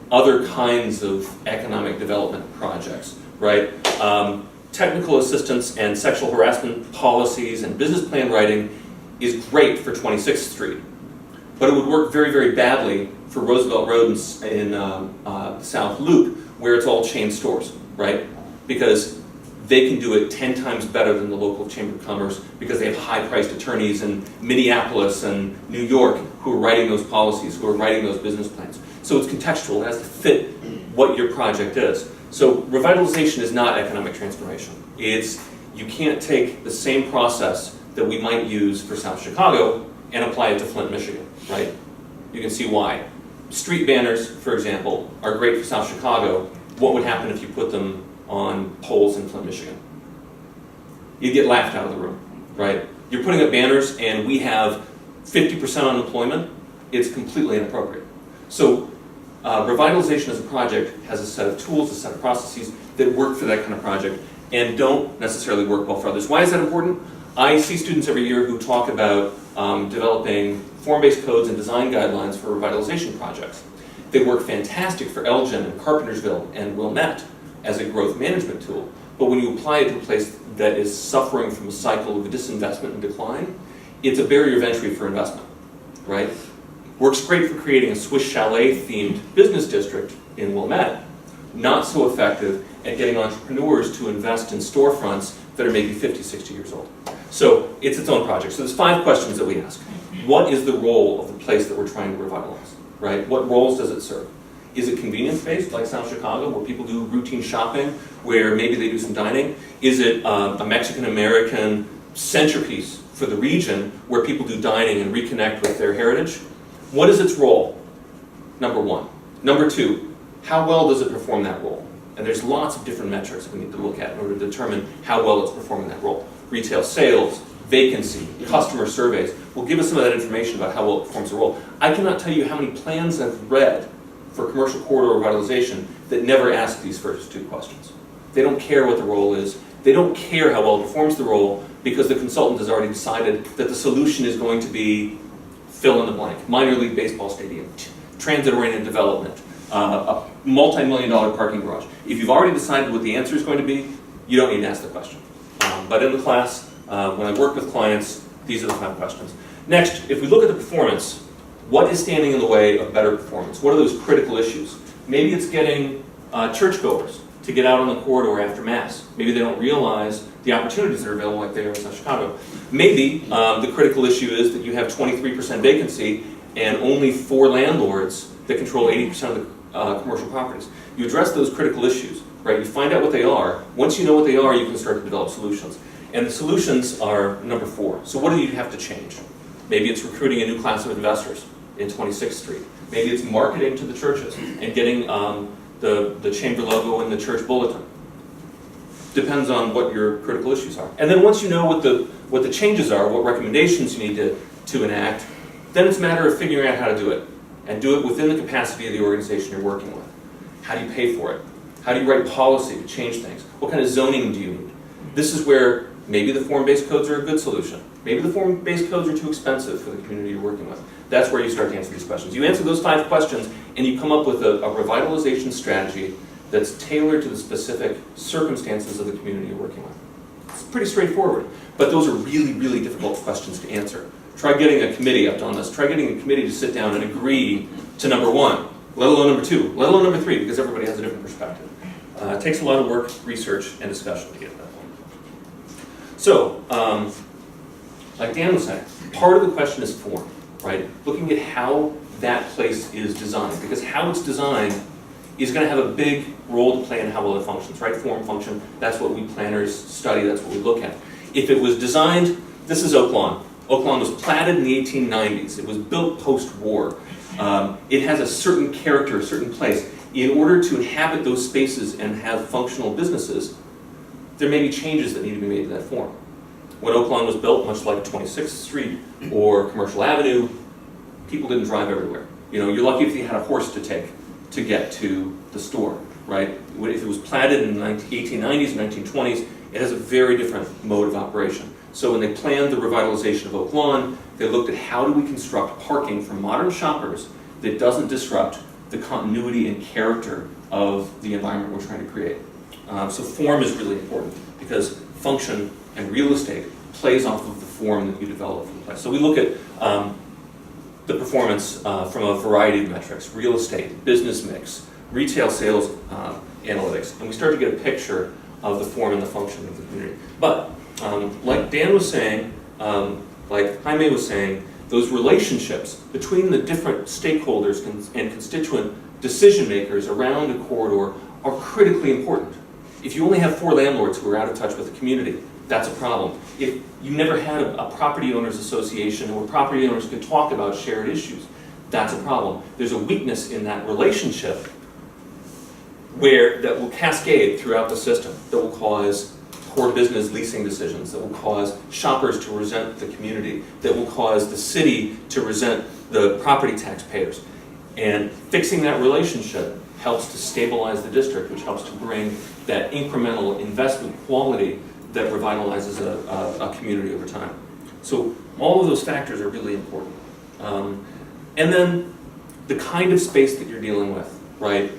other kinds of economic development projects, right? Technical assistance and sexual harassment policies and business plan writing is great for 26th Street, but it would work very, very badly for Roosevelt Road in South Loop, where it's all chain stores, right? Because they can do it 10 times better than the local Chamber of Commerce because they have high-priced attorneys in Minneapolis and New York who are writing those policies, who are writing those business plans. So it's contextual, it has to fit what your project is. So revitalization is not economic transformation. You can't take the same process that we might use for South Chicago and apply it to Flint, Michigan, right? You can see why. Street banners, for example, are great for South Chicago. What would happen if you put them on poles in Flint, Michigan? You'd get laughed out of the room, right? You're putting up banners and we have 50% unemployment. It's completely inappropriate. So revitalization as a project has a set of tools, a set of processes that work for that kind of project and don't necessarily work well for others. Why is that important? I see students every year who talk about developing form-based codes and design guidelines for revitalization projects. They work fantastic for Elgin and Carpentersville and Wilmette as a growth management tool. But when you apply it to a place that is suffering from a cycle of disinvestment and decline, it's a barrier of entry for investment, right? Works great for creating a Swiss chalet-themed business district in Wilmette. Not so effective at getting entrepreneurs to invest in storefronts that are maybe 50, 60 years old. So it's its own project. So there's 5 questions that we ask. What is the role of the place that we're trying to revitalize, right? What roles does it serve? Is it convenience-based, like South Chicago, where people do routine shopping, where maybe they do some dining? Is it a Mexican-American centerpiece for the region, where people do dining and reconnect with their heritage? What is its role? Number 1. Number 2, how well does it perform that role? And there's lots of different metrics we need to look at in order to determine how well it's performing that role. Retail sales, vacancy, customer surveys will give us some of that information about how well it performs the role. I cannot tell you how many plans I've read for commercial corridor revitalization that never ask these first 2 questions. They don't care what the role is. They don't care how well it performs the role because the consultant has already decided that the solution is going to be fill in the blank, minor league baseball stadium, transit-oriented development, a multi-million-dollar parking garage. If you've already decided what the answer is going to be, you don't need to ask the question. But in the class, when I work with clients, these are the 5 questions. Next, if we look at the performance, what is standing in the way of better performance? What are those critical issues? Maybe it's getting churchgoers to get out on the corridor after Mass. Maybe they don't realize the opportunities that are available like they are in South Chicago. Maybe the critical issue is that you have 23% vacancy and only 4 landlords that control 80% of the commercial properties. You address those critical issues, right? You find out what they are. Once you know what they are, you can start to develop solutions. And the solutions are number 4. So what do you have to change? Maybe it's recruiting a new class of investors in 26th Street. Maybe it's marketing to the churches and getting the chamber logo in the church bulletin. Depends on what your critical issues are. And then once you know what the changes are, what recommendations you need to enact, then it's a matter of figuring out how to do it. And do it within the capacity of the organization you're working with. How do you pay for it? How do you write policy to change things? What kind of zoning do you need? This is where Maybe the form-based codes are a good solution. Maybe the form-based codes are too expensive for the community you're working with. That's where you start to answer these questions. You answer those 5 questions, and you come up with a revitalization strategy that's tailored to the specific circumstances of the community you're working with. It's pretty straightforward, but those are really, really difficult questions to answer. Try getting a committee up on this. Try getting a committee to sit down and agree to number 1, let alone number 2, let alone number 3, because everybody has a different perspective. It takes a lot of work, research, and discussion to get to that point. So, like Dan was saying, part of the question is form, right? Looking at how that place is designed, because how it's designed is going to have a big role to play in how well it functions, right? Form, function, that's what we planners study, that's what we look at. If it was designed, this is Oak Lawn. Oak Lawn was platted in the 1890s. It was built post-war. It has a certain character, a certain place. In order to inhabit those spaces and have functional businesses, there may be changes that need to be made to that form. When Oak Lawn was built, much like 26th Street or Commercial Avenue, people didn't drive everywhere. You know, you're lucky if you had a horse to take to get to the store, right? If it was platted in the 1890s, 1920s, it has a very different mode of operation. So when they planned the revitalization of Oak Lawn, they looked at how do we construct parking for modern shoppers that doesn't disrupt the continuity and character of the environment we're trying to create. So form is really important because function and real estate plays off of the form that you develop from the place. So we look at the performance from a variety of metrics: real estate, business mix, retail sales analytics, and we start to get a picture of the form and the function of the community. But like Dan was saying, like Jaime was saying, those relationships between the different stakeholders and constituent decision makers around a corridor are critically important. If you only have 4 landlords who are out of touch with the community, that's a problem. If you never had a property owners association where property owners could talk about shared issues, that's a problem. There's a weakness in that relationship that will cascade throughout the system, that will cause poor business leasing decisions, that will cause shoppers to resent the community, that will cause the city to resent the property taxpayers. And fixing that relationship helps to stabilize the district, which helps to bring that incremental investment quality that revitalizes a community over time. So all of those factors are really important. And then the kind of space that you're dealing with, right?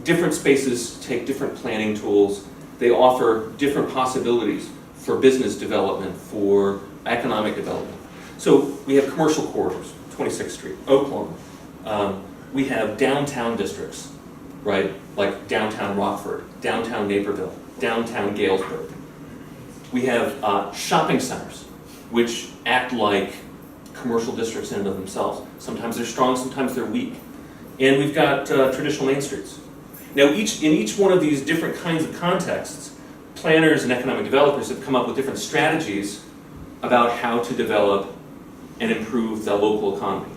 Different spaces take different planning tools. They offer different possibilities for business development, for economic development. So we have commercial corridors, 26th Street, Oak Lawn. We have downtown districts, right? Like downtown Rockford, downtown Naperville, downtown Galesburg. We have shopping centers, which act like commercial districts in and of themselves. Sometimes they're strong, sometimes they're weak. And we've got traditional main streets. Now, in each one of these different kinds of contexts, planners and economic developers have come up with different strategies about how to develop and improve the local economy.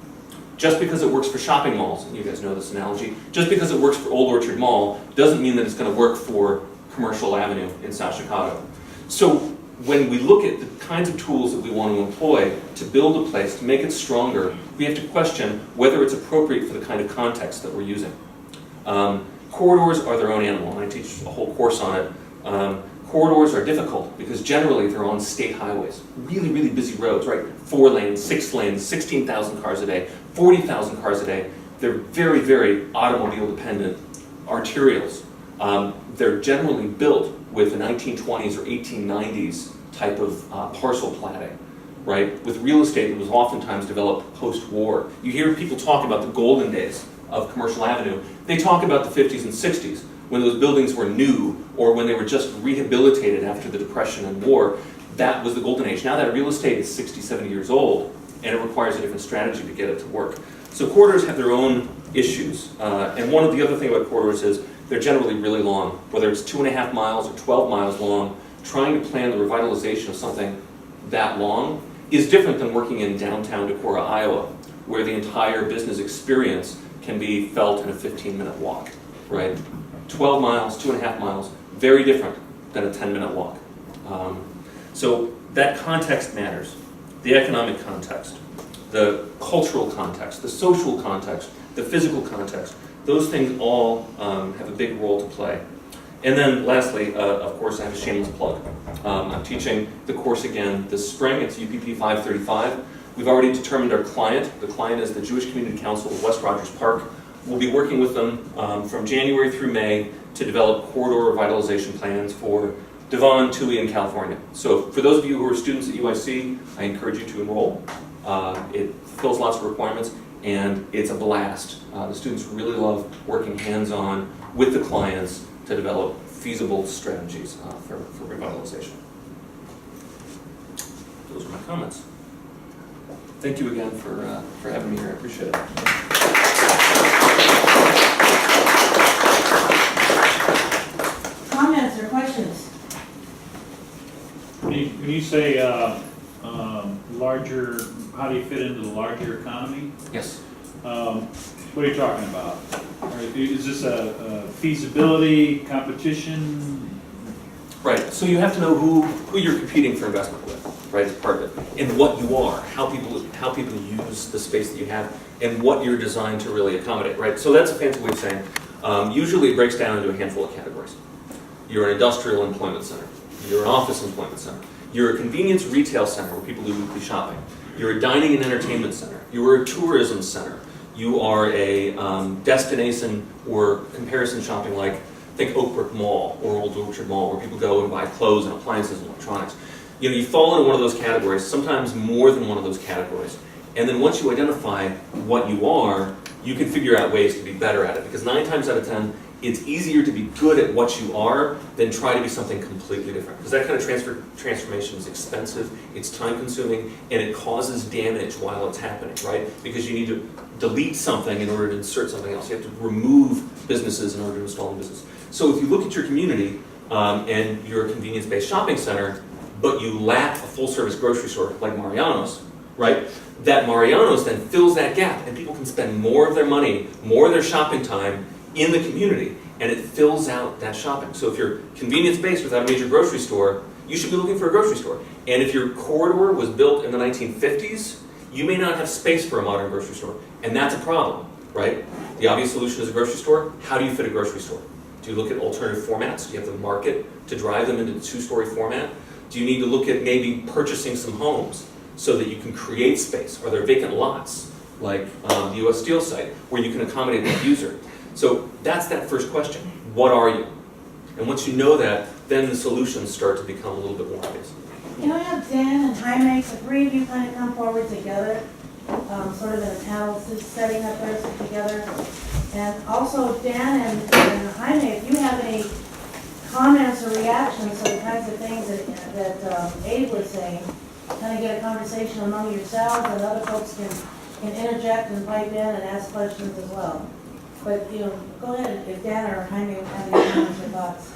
Just because it works for shopping malls, and you guys know this analogy, just because it works for Old Orchard Mall doesn't mean that it's going to work for Commercial Avenue in South Chicago. So when we look at the kinds of tools that we want to employ to build a place, to make it stronger, we have to question whether it's appropriate for the kind of context that we're using. Corridors are their own animal, and I teach a whole course on it. Corridors are difficult because generally they're on state highways, really, really busy roads, right? 4 lanes, 6 lanes, 16,000 cars a day, 40,000 cars a day. They're very, very automobile-dependent arterials. They're generally built with the 1920s or 1890s type of parcel platting, right? With real estate that was oftentimes developed post-war. You hear people talk about the golden days of Commercial Avenue. They talk about the 50s and 60s, when those buildings were new or when they were just rehabilitated after the Depression and war. That was the golden age. Now that real estate is 60, 70 years old, and it requires a different strategy to get it to work. So corridors have their own issues. And one of the other things about corridors is they're generally really long. Whether it's 2.5 miles or 12 miles long, trying to plan the revitalization of something that long is different than working in downtown Decorah, Iowa, where the entire business experience can be felt in a 15-minute walk, right? 12 miles, 2.5 miles, very different than a 10-minute walk. So that context matters. The economic context, the cultural context, the social context, the physical context, those things all have a big role to play. And then lastly, of course, I have a shameless plug. I'm teaching the course again this spring. It's UPP 535. We've already determined our client. The client is the Jewish Community Council of West Rogers Park. We'll be working with them from January through May to develop corridor revitalization plans for Devon, Tui, and California. So for those of you who are students at UIC, I encourage you to enroll. It fulfills lots of requirements, and it's a blast. The students really love working hands-on with the clients to develop feasible strategies for revitalization. Those are my comments. Thank you again for having me here. I appreciate it. Comments or questions? When you say larger, how do you fit into the larger economy? Yes. What are you talking about? Is this a feasibility competition? Right. So you have to know who you're competing for investment with, right? As part of it, and what you are, how people use the space that you have, and what you're designed to really accommodate, right? So that's a fancy way of saying. Usually, it breaks down into a handful of categories. You're an industrial employment center. You're an office employment center. You're a convenience retail center where people do weekly shopping. You're a dining and entertainment center. You're a tourism center. You are a destination or comparison shopping like, think Oakbrook Mall or Old Orchard Mall, where people go and buy clothes and appliances and electronics. You know, you fall into one of those categories, sometimes more than one of those categories. And then once you identify what you are, you can figure out ways to be better at it. Because 9 times out of 10, it's easier to be good at what you are than try to be something completely different. Because that kind of transformation is expensive, it's time consuming, and it causes damage while it's happening, right? Because you need to delete something in order to insert something else. You have to remove businesses in order to install a business. So if you look at your community and you're a convenience-based shopping center, but you lack a full-service grocery store like Mariano's, right? That Mariano's then fills that gap, and people can spend more of their money, more of their shopping time in the community, and it fills out that shopping. So if you're convenience-based without a major grocery store, you should be looking for a grocery store. And if your corridor was built in the 1950s, you may not have space for a modern grocery store, and that's a problem, right? The obvious solution is a grocery store. How do you fit a grocery store? Do you look at alternative formats? Do you have the market to drive them into the 2-story format? Do you need to look at maybe purchasing some homes so that you can create space? Are there vacant lots, like the US Steel site, where you can accommodate that user? So that's that first question. What are you? And once you know that, then the solutions start to become a little bit more obvious. Can I have Dan and Jaime, the 3 of you kind of come forward together, sort of in a panel setting up there sit together? And also, Dan and Jaime, if you have any comments or reactions to the kinds of things that Abe was saying, kind of get a conversation among yourselves, and other folks can interject and pipe in and ask questions as well. But, you know, go ahead, if Dan or Jaime have any comments or thoughts.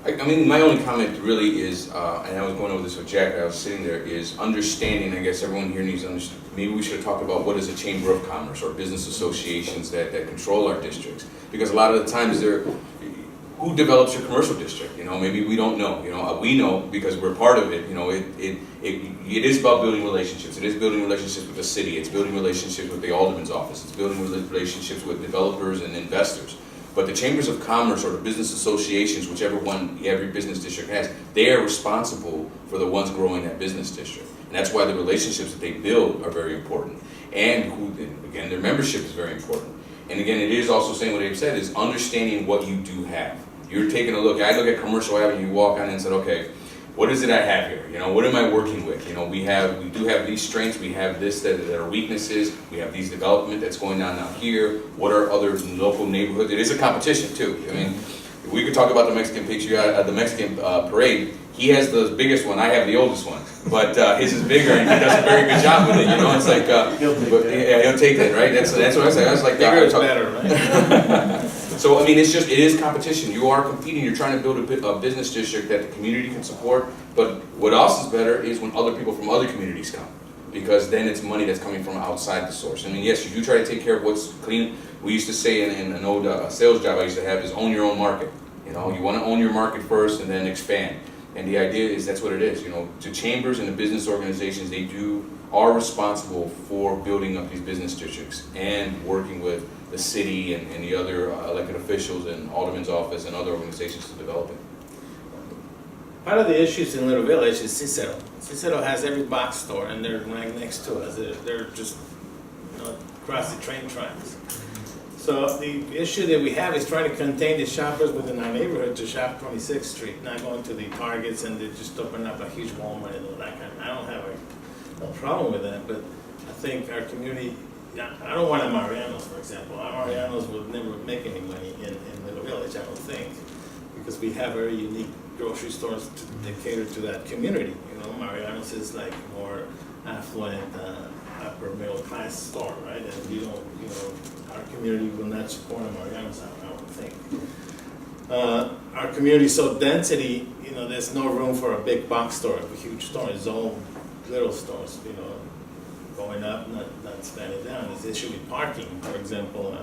I mean, my only comment really is, and I was going over this with Jack, I was sitting there, is understanding, I guess everyone here needs to understand, maybe we should have talked about what is a Chamber of Commerce or business associations that control our districts. Because a lot of the times who develops your commercial district? You know, maybe we don't know. You know, we know because we're part of it. You know, it is about building relationships. It is building relationships with the city. It's building relationships with the alderman's office. It's building relationships with developers and investors. But the chambers of commerce or the business associations, whichever one every business district has, they are responsible for the ones growing that business district. And that's why the relationships that they build are very important. And again, their membership is very important. And again, it is also saying what Abe said, is understanding what you do have. You're taking a look, I look at Commercial Avenue, you walk on and said, okay, what is it I have here? You know, what am I working with? You know, we do have these strengths, we have this that are weaknesses, we have these development that's going on out here. What are other local neighborhoods? It is a competition too. I mean, we could talk about the Mexican picture at the Mexican parade. He has the biggest one, I have the oldest one. But his is bigger and he does a very good job with it, you know, it's like, he'll take that, right? That's what I say, I was like, Bigger is better, right? So, I mean, it is competition. You are competing. You're trying to build a business district that the community can support. But what else is better is when other people from other communities come. Because then it's money that's coming from outside the source. I mean, yes, you do try to take care of what's clean. We used to say in an old sales job I used to have is own your own market. You know, you want to own your market first and then expand. And the idea is that's what it is, you know, the chambers and the business organizations, are responsible for building up these business districts and working with the city and the other elected officials and Alderman's office and other organizations to develop it. Part of the issues in Little Village is Cicero. Cicero has every box store, and they're right next to us. They're just, you know, across the train tracks. So the issue that we have is trying to contain the shoppers within our neighborhood to shop 26th Street, not going to the Targets and they just open up a huge Walmart and all that kind of. I don't have a problem with that, but I think our community, I don't want a Mariano's, for example. Our Mariano's will never make any money in Little Village, I don't think, because we have very unique grocery stores that cater to that community. You know, Mariano's is like more affluent, upper middle class store, right? And we don't, you know, our community will not support a Mariano's, I don't think. Our community is so density, you know, there's no room for a big box store, a huge store. It's all little stores, you know, going up, not standing down. There's the issue with parking, for example.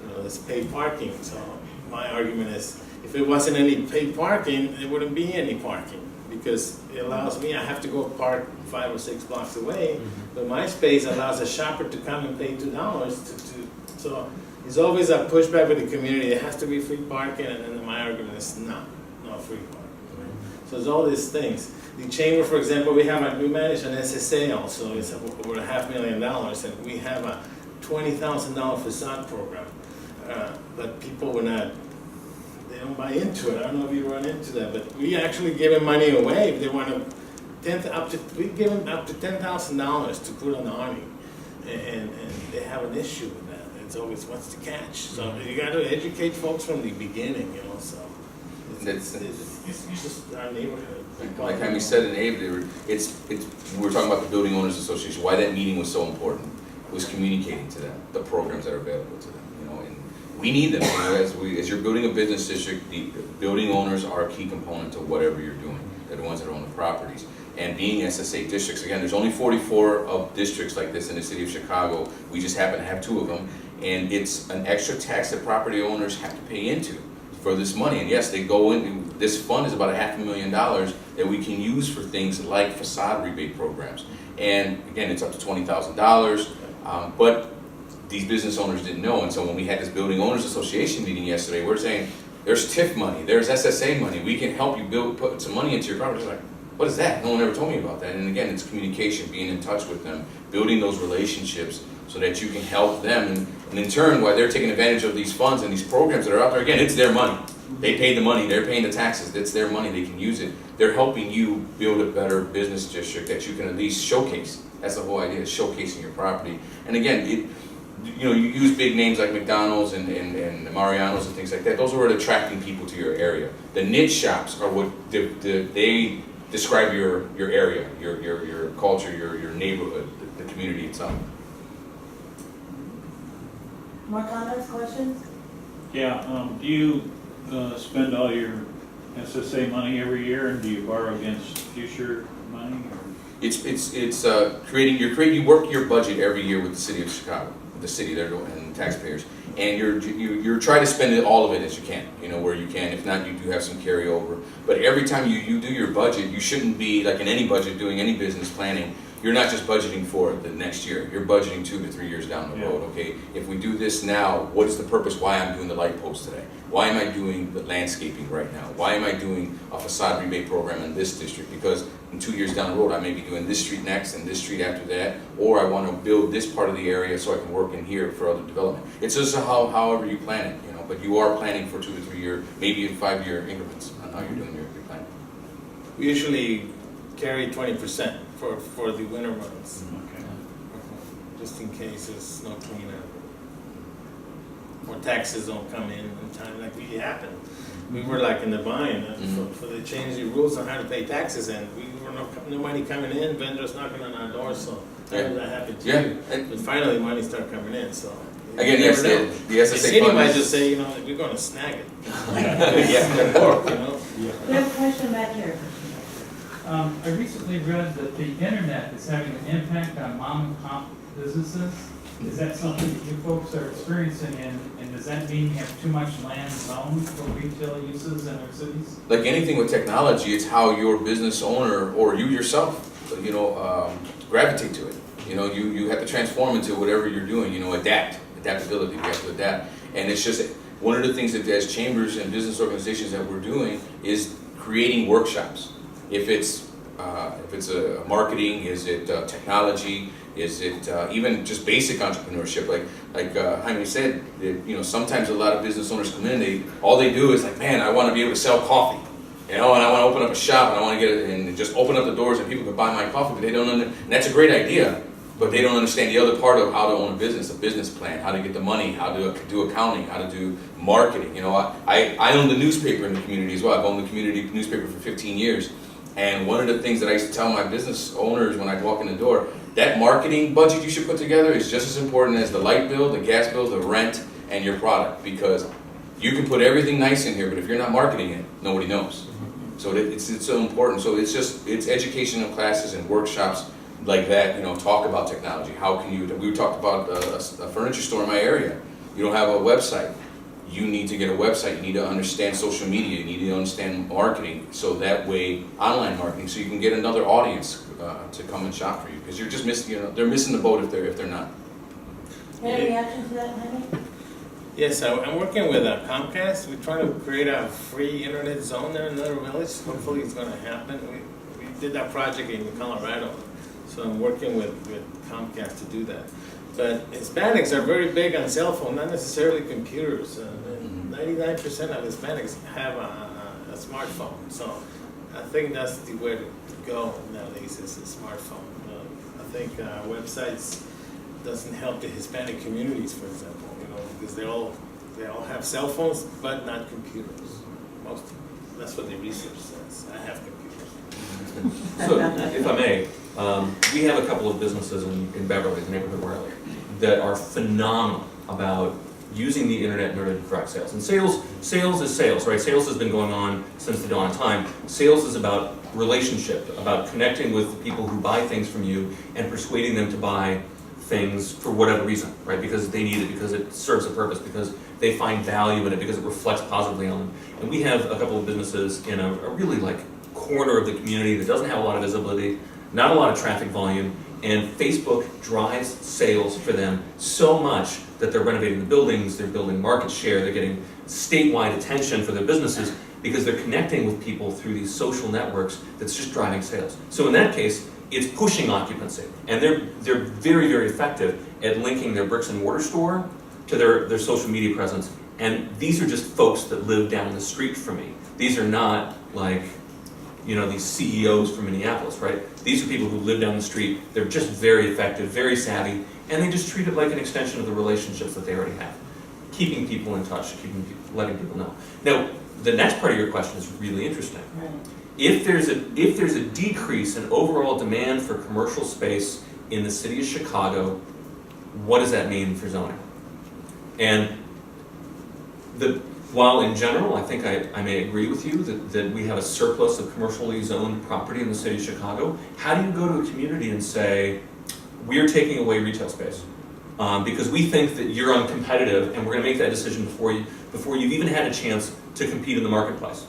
You know, there's paid parking. So my argument is, if it wasn't any paid parking, there wouldn't be any parking, because it allows me, I have to go park 5 or 6 blocks away, but my space allows a shopper to come and pay $2 so there's always a pushback with the community. It has to be free parking, and then my argument is no free parking. Right? So there's all these things. The chamber, for example, we manage an SSA also. It's over $500,000, and we have a $20,000 facade program. But people they don't buy into it. I don't know if you run into that, but we actually give them money away if they want to. We give them up to $10,000 to put on the awning, and they have an issue with that. It's always what's the catch. So you got to educate folks from the beginning, you know. So it's just our neighborhood. Like Jaime said in Abe, we were talking about the Building Owners Association, why that meeting was so important, was communicating to them the programs that are available to them, you know, and we need them, you know, as you're building a business district, the building owners are a key component to whatever you're doing. They're the ones that own the properties. And being SSA districts, again, there's only 44 of districts like this in the city of Chicago. We just happen to have 2 of them, and it's an extra tax that property owners have to pay into for this money. And yes, they go into, this fund is about $500,000 that we can use for things like facade rebate programs. And again, it's up to $20,000, but these business owners didn't know. And so when we had this Building Owners Association meeting yesterday, we're saying, there's TIF money, there's SSA money, we can help you put some money into your property. It's like, what is that? No one ever told me about that. And again, it's communication, being in touch with them, building those relationships so that you can help them. And in turn, while they're taking advantage of these funds and these programs that are out there, again, it's their money. They pay the money, they're paying the taxes, it's their money, they can use it. They're helping you build a better business district that you can at least showcase. That's the whole idea, is showcasing your property. And again, you know, you use big names like McDonald's and Mariano's and things like that. Those are what attracting people to your area. The niche shops are what they describe your area, your culture, your neighborhood, the community itself. More comments, questions? Yeah, do you spend all your SSA money every year, and do you borrow against future money? Or? It's creating. You work your budget every year with the city of Chicago, the city there and taxpayers, and you're trying to spend all of it as you can. You know, where you can. If not, you do have some carryover. But every time you do your budget, you shouldn't be like in any budget doing any business planning. You're not just budgeting for the next year. You're budgeting 2 to 3 years down the road. Okay, if we do this now, what is the purpose? Why I'm doing the light post today? Why am I doing the landscaping right now? Why am I doing a facade rebate program in this district? Because in 2 years down the road, I may be doing this street next and this street after that, or I want to build this part of the area so I can work in here for other development. It's just however you plan it, you know. But you are planning for 2 to 3 year, maybe in 5 year increments on how you're doing your planning. We usually carry 20% for the winter months, Okay. just in case there's snow cleanup or taxes don't come in time like we happened. We were like in the bind for they changed the rules on how to pay taxes, and we were no money coming in, vendors knocking on our doors, so that happened too. Yeah. But finally money started coming in, so. Again, yes, the SSA the city fund might is- just say, you know, we're gonna snag it. Yeah. You know? We have a question back here. I recently read that the internet is having an impact on mom and pop businesses. Is that something that you folks are experiencing, and does that mean you have too much land zoned for retail uses in our cities? Like anything with technology, it's how your business owner or you yourself, gravitate to it. You have to transform into whatever you're doing, adaptability, you have to adapt. And it's just, one of the things that as chambers and business organizations that we're doing is creating workshops. If it's a marketing, is it technology, is it even just basic entrepreneurship? Like Jaime said, that, sometimes a lot of business owners come in, all they do is like, man, I want to be able to sell coffee, and I want to open up a shop, and I want to get it, and just open up the doors, and people can buy my coffee, but they don't and that's a great idea, but they don't understand the other part of how to own a business plan, how to get the money, how to do accounting, how to do marketing. I own the newspaper in the community as well. I've owned the community newspaper for 15 years. And one of the things that I used to tell my business owners when I walk in the door, that marketing budget you should put together is just as important as the light bill, the gas bill, the rent, and your product. Because you can put everything nice in here, but if you're not marketing it, nobody knows. So it's so important. So it's educational classes and workshops like that, talk about technology. How can you, we talked about a furniture store in my area. You don't have a website. You need to get a website, you need to understand social media, you need to understand marketing, so that way, online marketing, so you can get another audience to come and shop for you, because you're just missing, they're missing the boat if they're not. Any reaction to that, Jaime? Yes, I'm working with Comcast. We're trying to create a free internet zone there in Little Village. Hopefully it's going to happen. We did that project in Colorado, so I'm working with Comcast to do that. But Hispanics are very big on cell phone, not necessarily computers. 99% of Hispanics have a smartphone, so I think that's the way to go nowadays, is a smartphone. I think websites doesn't help the Hispanic communities, for example, because they all have cell phones, but not computers. Most of them. That's what the research says. I have computers. So, if I may, we have a couple of businesses in Beverly, the neighborhood where I live, that are phenomenal about using the internet in order to drive sales. And sales is sales, right? Sales has been going on since the dawn of time. Sales is about relationship, about connecting with the people who buy things from you and persuading them to buy things for whatever reason, right? Because they need it, because it serves a purpose, because they find value in it, because it reflects positively on them. And we have a couple of businesses in a really corner of the community that doesn't have a lot of visibility, not a lot of traffic volume, and Facebook drives sales for them so much that they're renovating the buildings, they're building market share, they're getting statewide attention for their businesses because they're connecting with people through these social networks that's just driving sales. So in that case, it's pushing occupancy. And they're very, very effective at linking their bricks and mortar store to their social media presence. And these are just folks that live down the street from me. These are not these CEOs from Minneapolis, right? These are people who live down the street. They're just very effective, very savvy, and they just treat it like an extension of the relationships that they already have. Keeping people in touch, letting people know. Now, the next part of your question is really interesting. Right. If there's a decrease in overall demand for commercial space in the city of Chicago, what does that mean for zoning? And while in general, I think I may agree with you that we have a surplus of commercially zoned property in the city of Chicago, how do you go to a community and say, we're taking away retail space because we think that you're uncompetitive and we're going to make that decision before you've even had a chance to compete in the marketplace?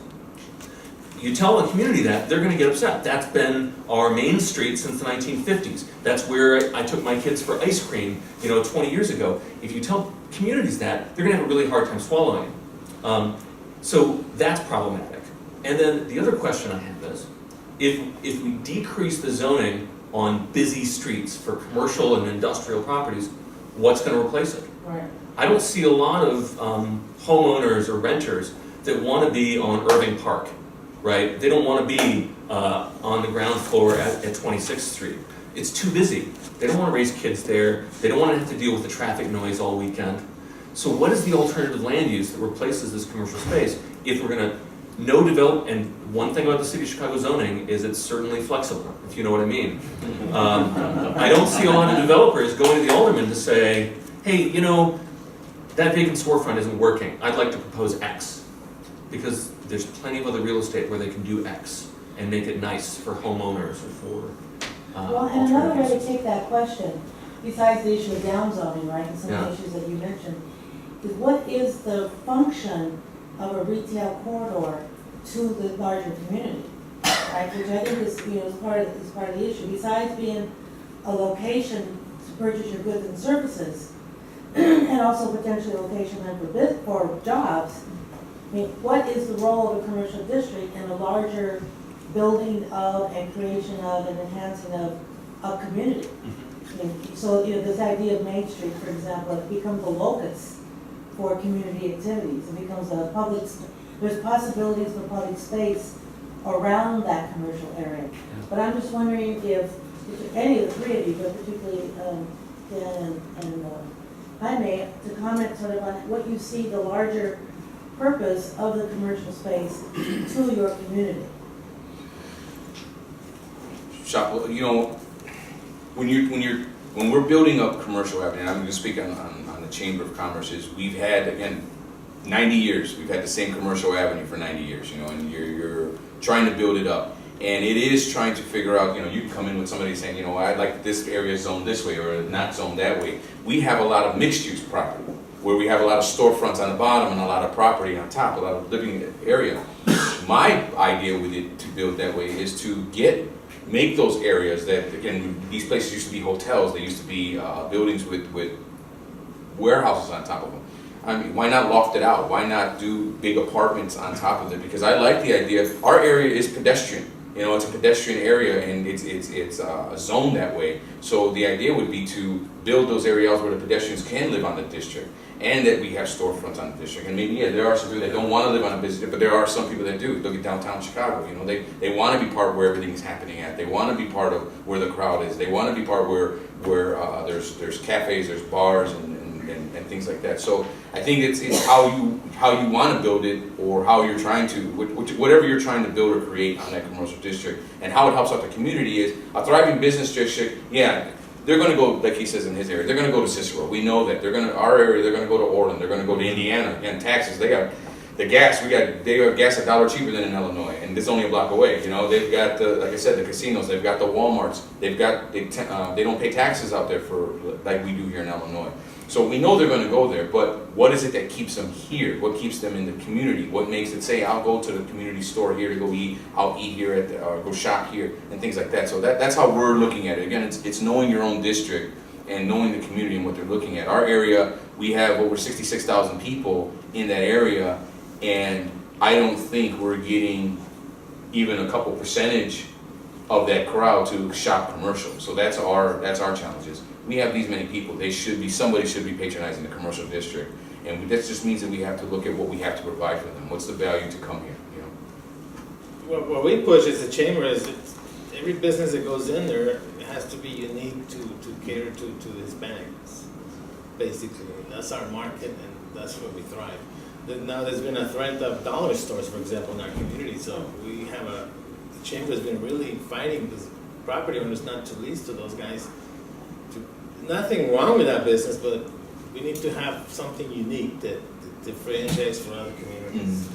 You tell a community that, they're going to get upset. That's been our main street since the 1950s. That's where I took my kids for ice cream, 20 years ago. If you tell communities that, they're going to have a really hard time swallowing it. So that's problematic. And then the other question I have is, if we decrease the zoning on busy streets for commercial and industrial properties, what's going to replace it? Right. I don't see a lot of homeowners or renters that want to be on Irving Park, right? They don't want to be on the ground floor at 26th Street. It's too busy. They don't want to raise kids there. They don't want to have to deal with the traffic noise all weekend. So what is the alternative land use that replaces this commercial space if we're going to develop? And one thing about the city of Chicago zoning is it's certainly flexible, if you know what I mean. I don't see a lot of developers going to the alderman to say, hey, that vacant storefront isn't working. I'd like to propose X. Because there's plenty of other real estate where they can do X and make it nice for homeowners or for Well, and another way to alternatives. take that question, besides the issue of downzoning, right, and some of Yeah. the issues that you mentioned, is what is the function of a retail corridor to the larger community? Right, which I think is, is part of the issue. Besides being a location to purchase your goods and services, and also potentially a location then for jobs, I mean, what is the role of a commercial district in a larger building of and creation of and enhancing of a community? I mean, so, this idea of Main Street, for example, it becomes a locus for community activities. It becomes a public, there's possibilities for public space around that commercial area. But I'm just wondering if any of the three of you, but particularly Dan and Jaime, to comment sort of on what you see the larger purpose of the commercial space to your community. Shop, when we're building up Commercial Avenue, and I'm going to speak on the Chamber of Commerce, is we've had, again, 90 years, we've had the same Commercial Avenue for 90 years, and you're trying to build it up. And it is trying to figure out, you can come in with somebody saying, I'd like this area zoned this way or not zoned that way. We have a lot of mixed-use property, where we have a lot of storefronts on the bottom and a lot of property on top, a lot of living area. My idea with it to build that way is to make those areas that, again, these places used to be hotels, they used to be buildings with warehouses on top of them. I mean, why not loft it out? Why not do big apartments on top of it? Because I like the idea, our area is pedestrian. It's a pedestrian area and it's zoned that way. So the idea would be to build those areas where the pedestrians can live on the district and that we have storefronts on the district. And maybe, there are some people that don't want to live on a business, but there are some people that do. Look at downtown Chicago, they want to be part of where everything's happening at. They want to be part of where the crowd is. They want to be part where there's cafes, there's bars and things like that. So I think it's how you want to build it, or how you're trying to, whatever you're trying to build or create on that commercial district, and how it helps out the community is a thriving business district. Yeah, they're going to go, like he says in his area, they're going to go to Cicero. We know that our area. They're going to go to Orland. They're going to go to Indiana. Again, taxes. They got the gas. They have gas $1 cheaper than in Illinois, and it's only a block away. They've got like I said, the casinos. They've got the WalMarts. They don't pay taxes out there like we do here in Illinois. So we know they're going to go there, but what is it that keeps them here? What keeps them in the community? What makes it say, I'll go to the community store here to go eat, I'll eat here, go shop here, and things like that. So that's how we're looking at it. Again, it's knowing your own district and knowing the community and what they're looking at. Our area, we have over 66,000 people in that area, and I don't think we're getting even a couple percentage of that crowd to shop commercial. So that's our challenges. We have these many people. Somebody should be patronizing the commercial district, and that just means that we have to look at what we have to provide for them. What's the value to come here? What we push as a chamber is that every business that goes in there has to be unique to cater to the Hispanics. Basically, that's our market, and that's where we thrive. Now there's been a threat of dollar stores, for example, in our community. So the chamber has been really fighting this property owners not to lease to those guys. Nothing wrong with that business, but we need to have something unique that differentiates from other communities.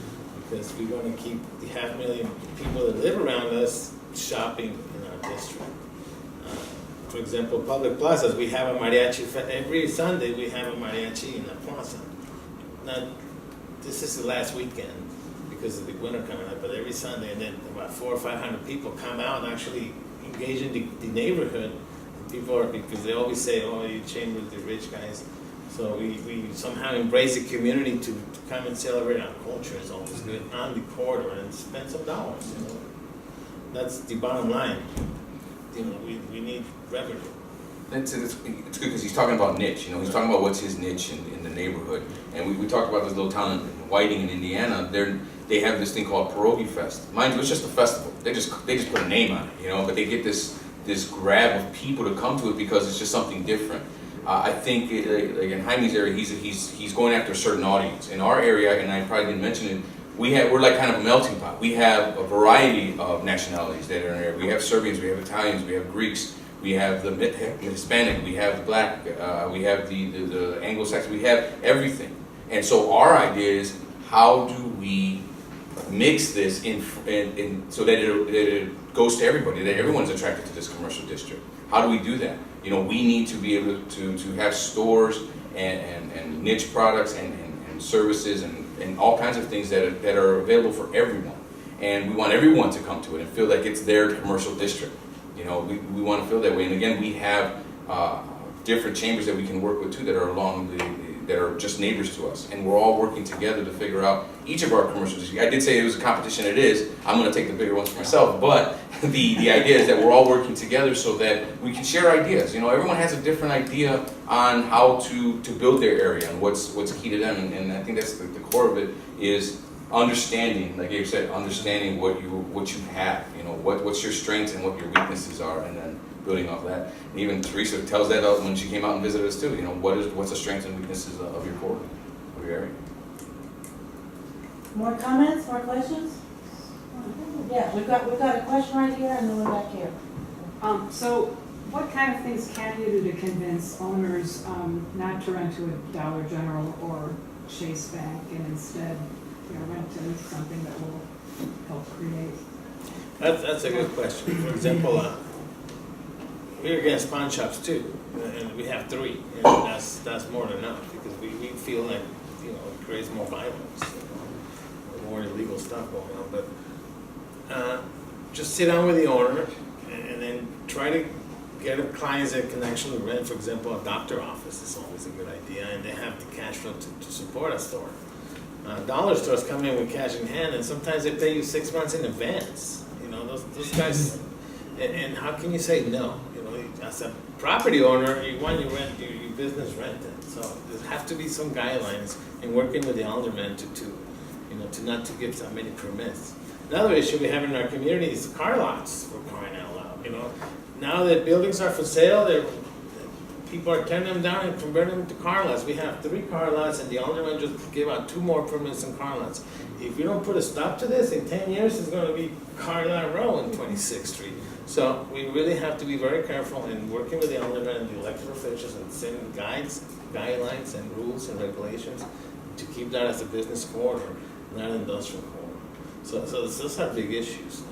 Because we want to keep the 500,000 people that live around us shopping in our district. For example, public plazas, we have a mariachi. Every Sunday we have a mariachi in the plaza. Now, this is the last weekend because of the winter coming up, but every Sunday, and then about 400 or 500 people come out and actually engage in the neighborhood. People because they always say, you chamber the rich guys. So we somehow embrace the community to come and celebrate our culture. It's always good on the corridor and spend some dollars. That's the bottom line. We need revenue. It's good because he's talking about niche. He's talking about what's his niche in the neighborhood. And we talked about this little town in Whiting in Indiana. They have this thing called Pierogi Fest. Mind you, it's just a festival. They just put a name on it, but they get this grab of people to come to it because it's just something different. I think, like in Jaime's area, he's going after a certain audience. In our area, and I probably didn't mention it, we're like kind of a melting pot. We have a variety of nationalities that are in there. We have Serbians, we have Italians, we have Greeks, we have the Hispanic, we have the Black, we have the Anglo-Saxon, we have everything. And so our idea is, how do we mix this in so that it goes to everybody, that everyone's attracted to this commercial district. How do we do that? You know, we need to be able to have stores and niche products and services and all kinds of things that are available for everyone. And we want everyone to come to it and feel like it's their commercial district. You know, we want to feel that way. And again, we have different chambers that we can work with too that are that are just neighbors to us. And we're all working together to figure out each of our commercial districts. I did say it was a competition, it is. I'm going to take the bigger ones for myself. But the idea is that we're all working together so that we can share ideas. You know, everyone has a different idea on how to build their area and what's key to them. And I think that's the core of it is understanding, like Abe said, understanding what you have. You know, what's your strengths and what your weaknesses are, and then building off that. And even Teresa tells that out when she came out and visited us too. You know, what's the strengths and weaknesses of your core, of your area. More comments, more questions? Yeah, we've got a question right here and then one back here. So what kind of things can you do to convince owners not to rent to a Dollar General or Chase Bank and instead, rent to something that will help create? That's a good question. For example, we're against pawn shops too, and we have 3, and that's more than enough because we feel like it creates more violence, more illegal stuff going on. But just sit down with the owner and then try to get clients that can actually rent. For example, a doctor office is always a good idea, and they have the cash flow to support a store. Dollar stores come in with cash in hand, and sometimes they pay you 6 months in advance. Those guys, and how can you say no? As a property owner, you want your business rented. So there have to be some guidelines in working with the alderman to not to give so many permits. Another issue we have in our community is car lots, for crying out loud. Now that buildings are for sale, people are tearing them down and converting them to car lots. We have 3 car lots, and the alderman just gave out 2 more permits in car lots. If you don't put a stop to this, in 10 years, it's going to be car lot row in 26th Street. So we really have to be very careful in working with the alderman and the elected officials and setting guidelines and rules and regulations to keep that as a business corridor, not an industrial corridor. So those are big issues.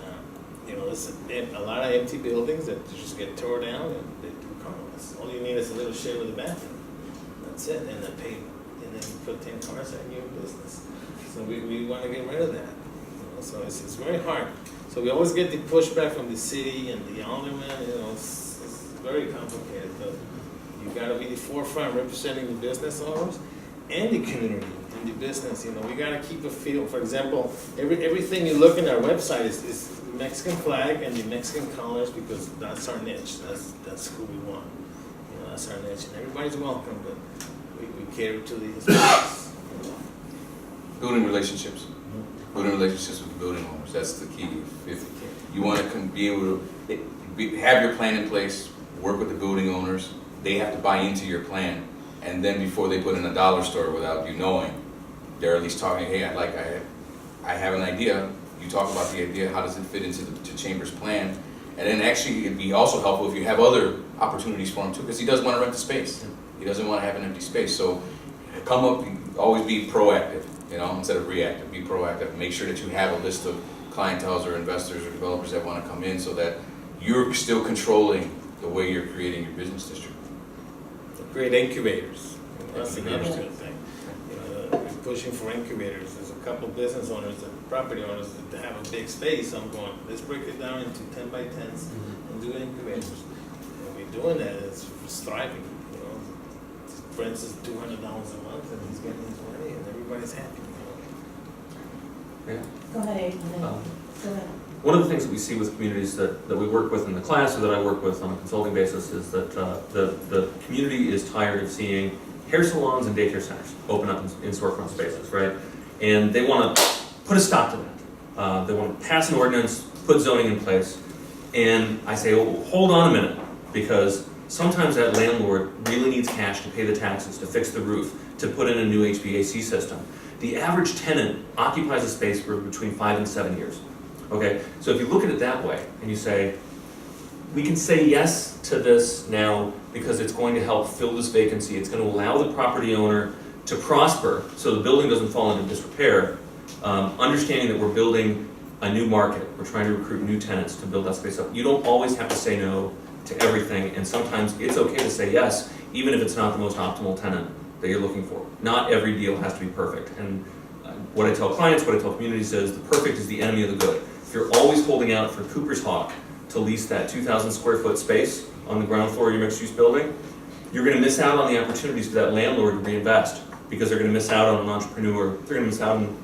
There's a lot of empty buildings that just get torn down and they do car lots. All you need is a little shade with a bathroom. That's it, and then you put 10 cars in your business. So we want to get rid of that. So it's very hard. So we always get the pushback from the city and the alderman. It's very complicated. But you got to be the forefront representing the business owners and the community and the business. We got to keep a feel. For example, everything you look in our website is Mexican flag and the Mexican colors because that's our niche. That's who we want. That's our niche, and everybody's welcome. But we cater to the Hispanics. Building relationships. Building relationships with the building owners. That's the key. If you want to be able to have your plan in place, work with the building owners, they have to buy into your plan. And then before they put in a dollar store without you knowing, they're at least talking, hey, I have an idea. You talk about the idea, how does it fit into the Chamber's plan? And then actually it'd be also helpful if you have other opportunities for him too, because he does want to rent the space. He doesn't want to have an empty space. So come up, always be proactive. Instead of reactive, be proactive. Make sure that you have a list of clientels or investors or developers that want to come in so that you're still controlling the way you're creating your business district. Create incubators. That's another good thing. We're pushing for incubators. There's a couple of business owners and property owners that have a big space. I'm going, let's break it down into 10 by 10s and do incubators. And we're doing that. It's thriving. Rents is $200 a month, and he's getting his money, and everybody's happy. Yeah. Go ahead, Abe. Go ahead. One of the things that we see with communities that we work with in the class or that I work with on a consulting basis is that the community is tired of seeing hair salons and daycare centers open up in storefront spaces, right? And they want to put a stop to that. They want to pass an ordinance, put zoning in place, and I say, oh, hold on a minute, because sometimes that landlord really needs cash to pay the taxes, to fix the roof, to put in a new HVAC system. The average tenant occupies a space for between 5 and 7 years. Okay, so if you look at it that way and you say, we can say yes to this now because it's going to help fill this vacancy, it's going to allow the property owner to prosper so the building doesn't fall into disrepair, understanding that we're building a new market, we're trying to recruit new tenants to build that space up. You don't always have to say no to everything, and sometimes it's okay to say yes, even if it's not the most optimal tenant that you're looking for. Not every deal has to be perfect, and what I tell clients, what I tell communities is, the perfect is the enemy of the good. If you're always holding out for Cooper's Hawk to lease that 2,000 square foot space on the ground floor of your mixed-use building, you're gonna miss out on the opportunities for that landlord to reinvest, because they're gonna miss out on an entrepreneur, they're gonna miss out on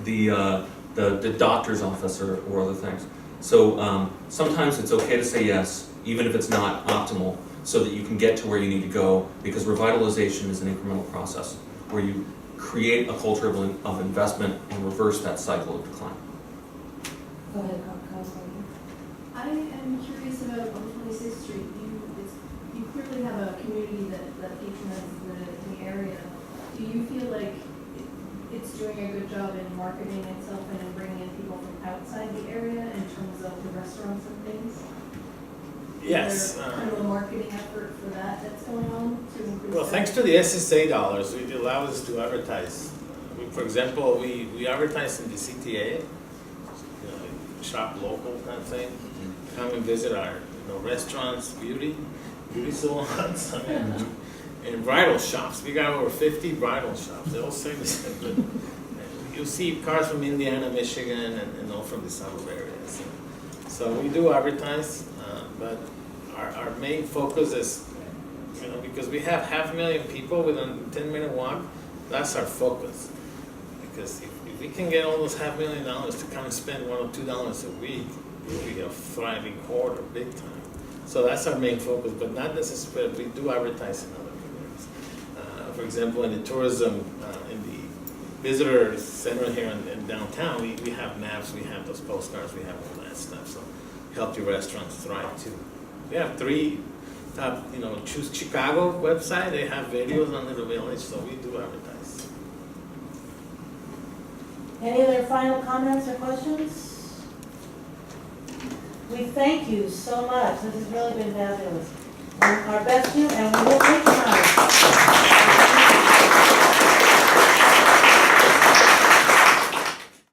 the doctor's office or other things. So sometimes it's okay to say yes, even if it's not optimal, so that you can get to where you need to go, because revitalization is an incremental process where you create a culture of investment and reverse that cycle of decline. Go ahead, Councilor. I am curious about on 26th Street. You clearly have a community that patronizes the area. Do you feel like it's doing a good job in marketing itself and in bringing in people from outside the area in terms of the restaurants and things? Yes. Is there kind of a marketing effort for that's going on to increase? Well, thanks to the SSA dollars, it allows us to advertise. For example, we advertise in the CTA, shop local kind of thing. Come and visit our restaurants, beauty salons, and bridal shops. We got over 50 bridal shops. They all say the same thing. You'll see cars from Indiana, Michigan, and all from the suburb areas. So we do advertise, but our main focus is, because we have 500,000 people within a 10-minute walk, that's our focus. Because if we can get all those $500,000 to come and spend $1 or $2 a week, we'll be a thriving quarter, big time. So that's our main focus, but not necessarily, we do advertise in other communities. For example, in the tourism, in the visitor center here in downtown, we have maps, we have those postcards, we have all that stuff, so help your restaurants thrive too. We have 3 top, Choose Chicago website, they have videos on the village, so we do advertise. Any other final comments or questions? We thank you so much. This has really been fabulous. Our best to you.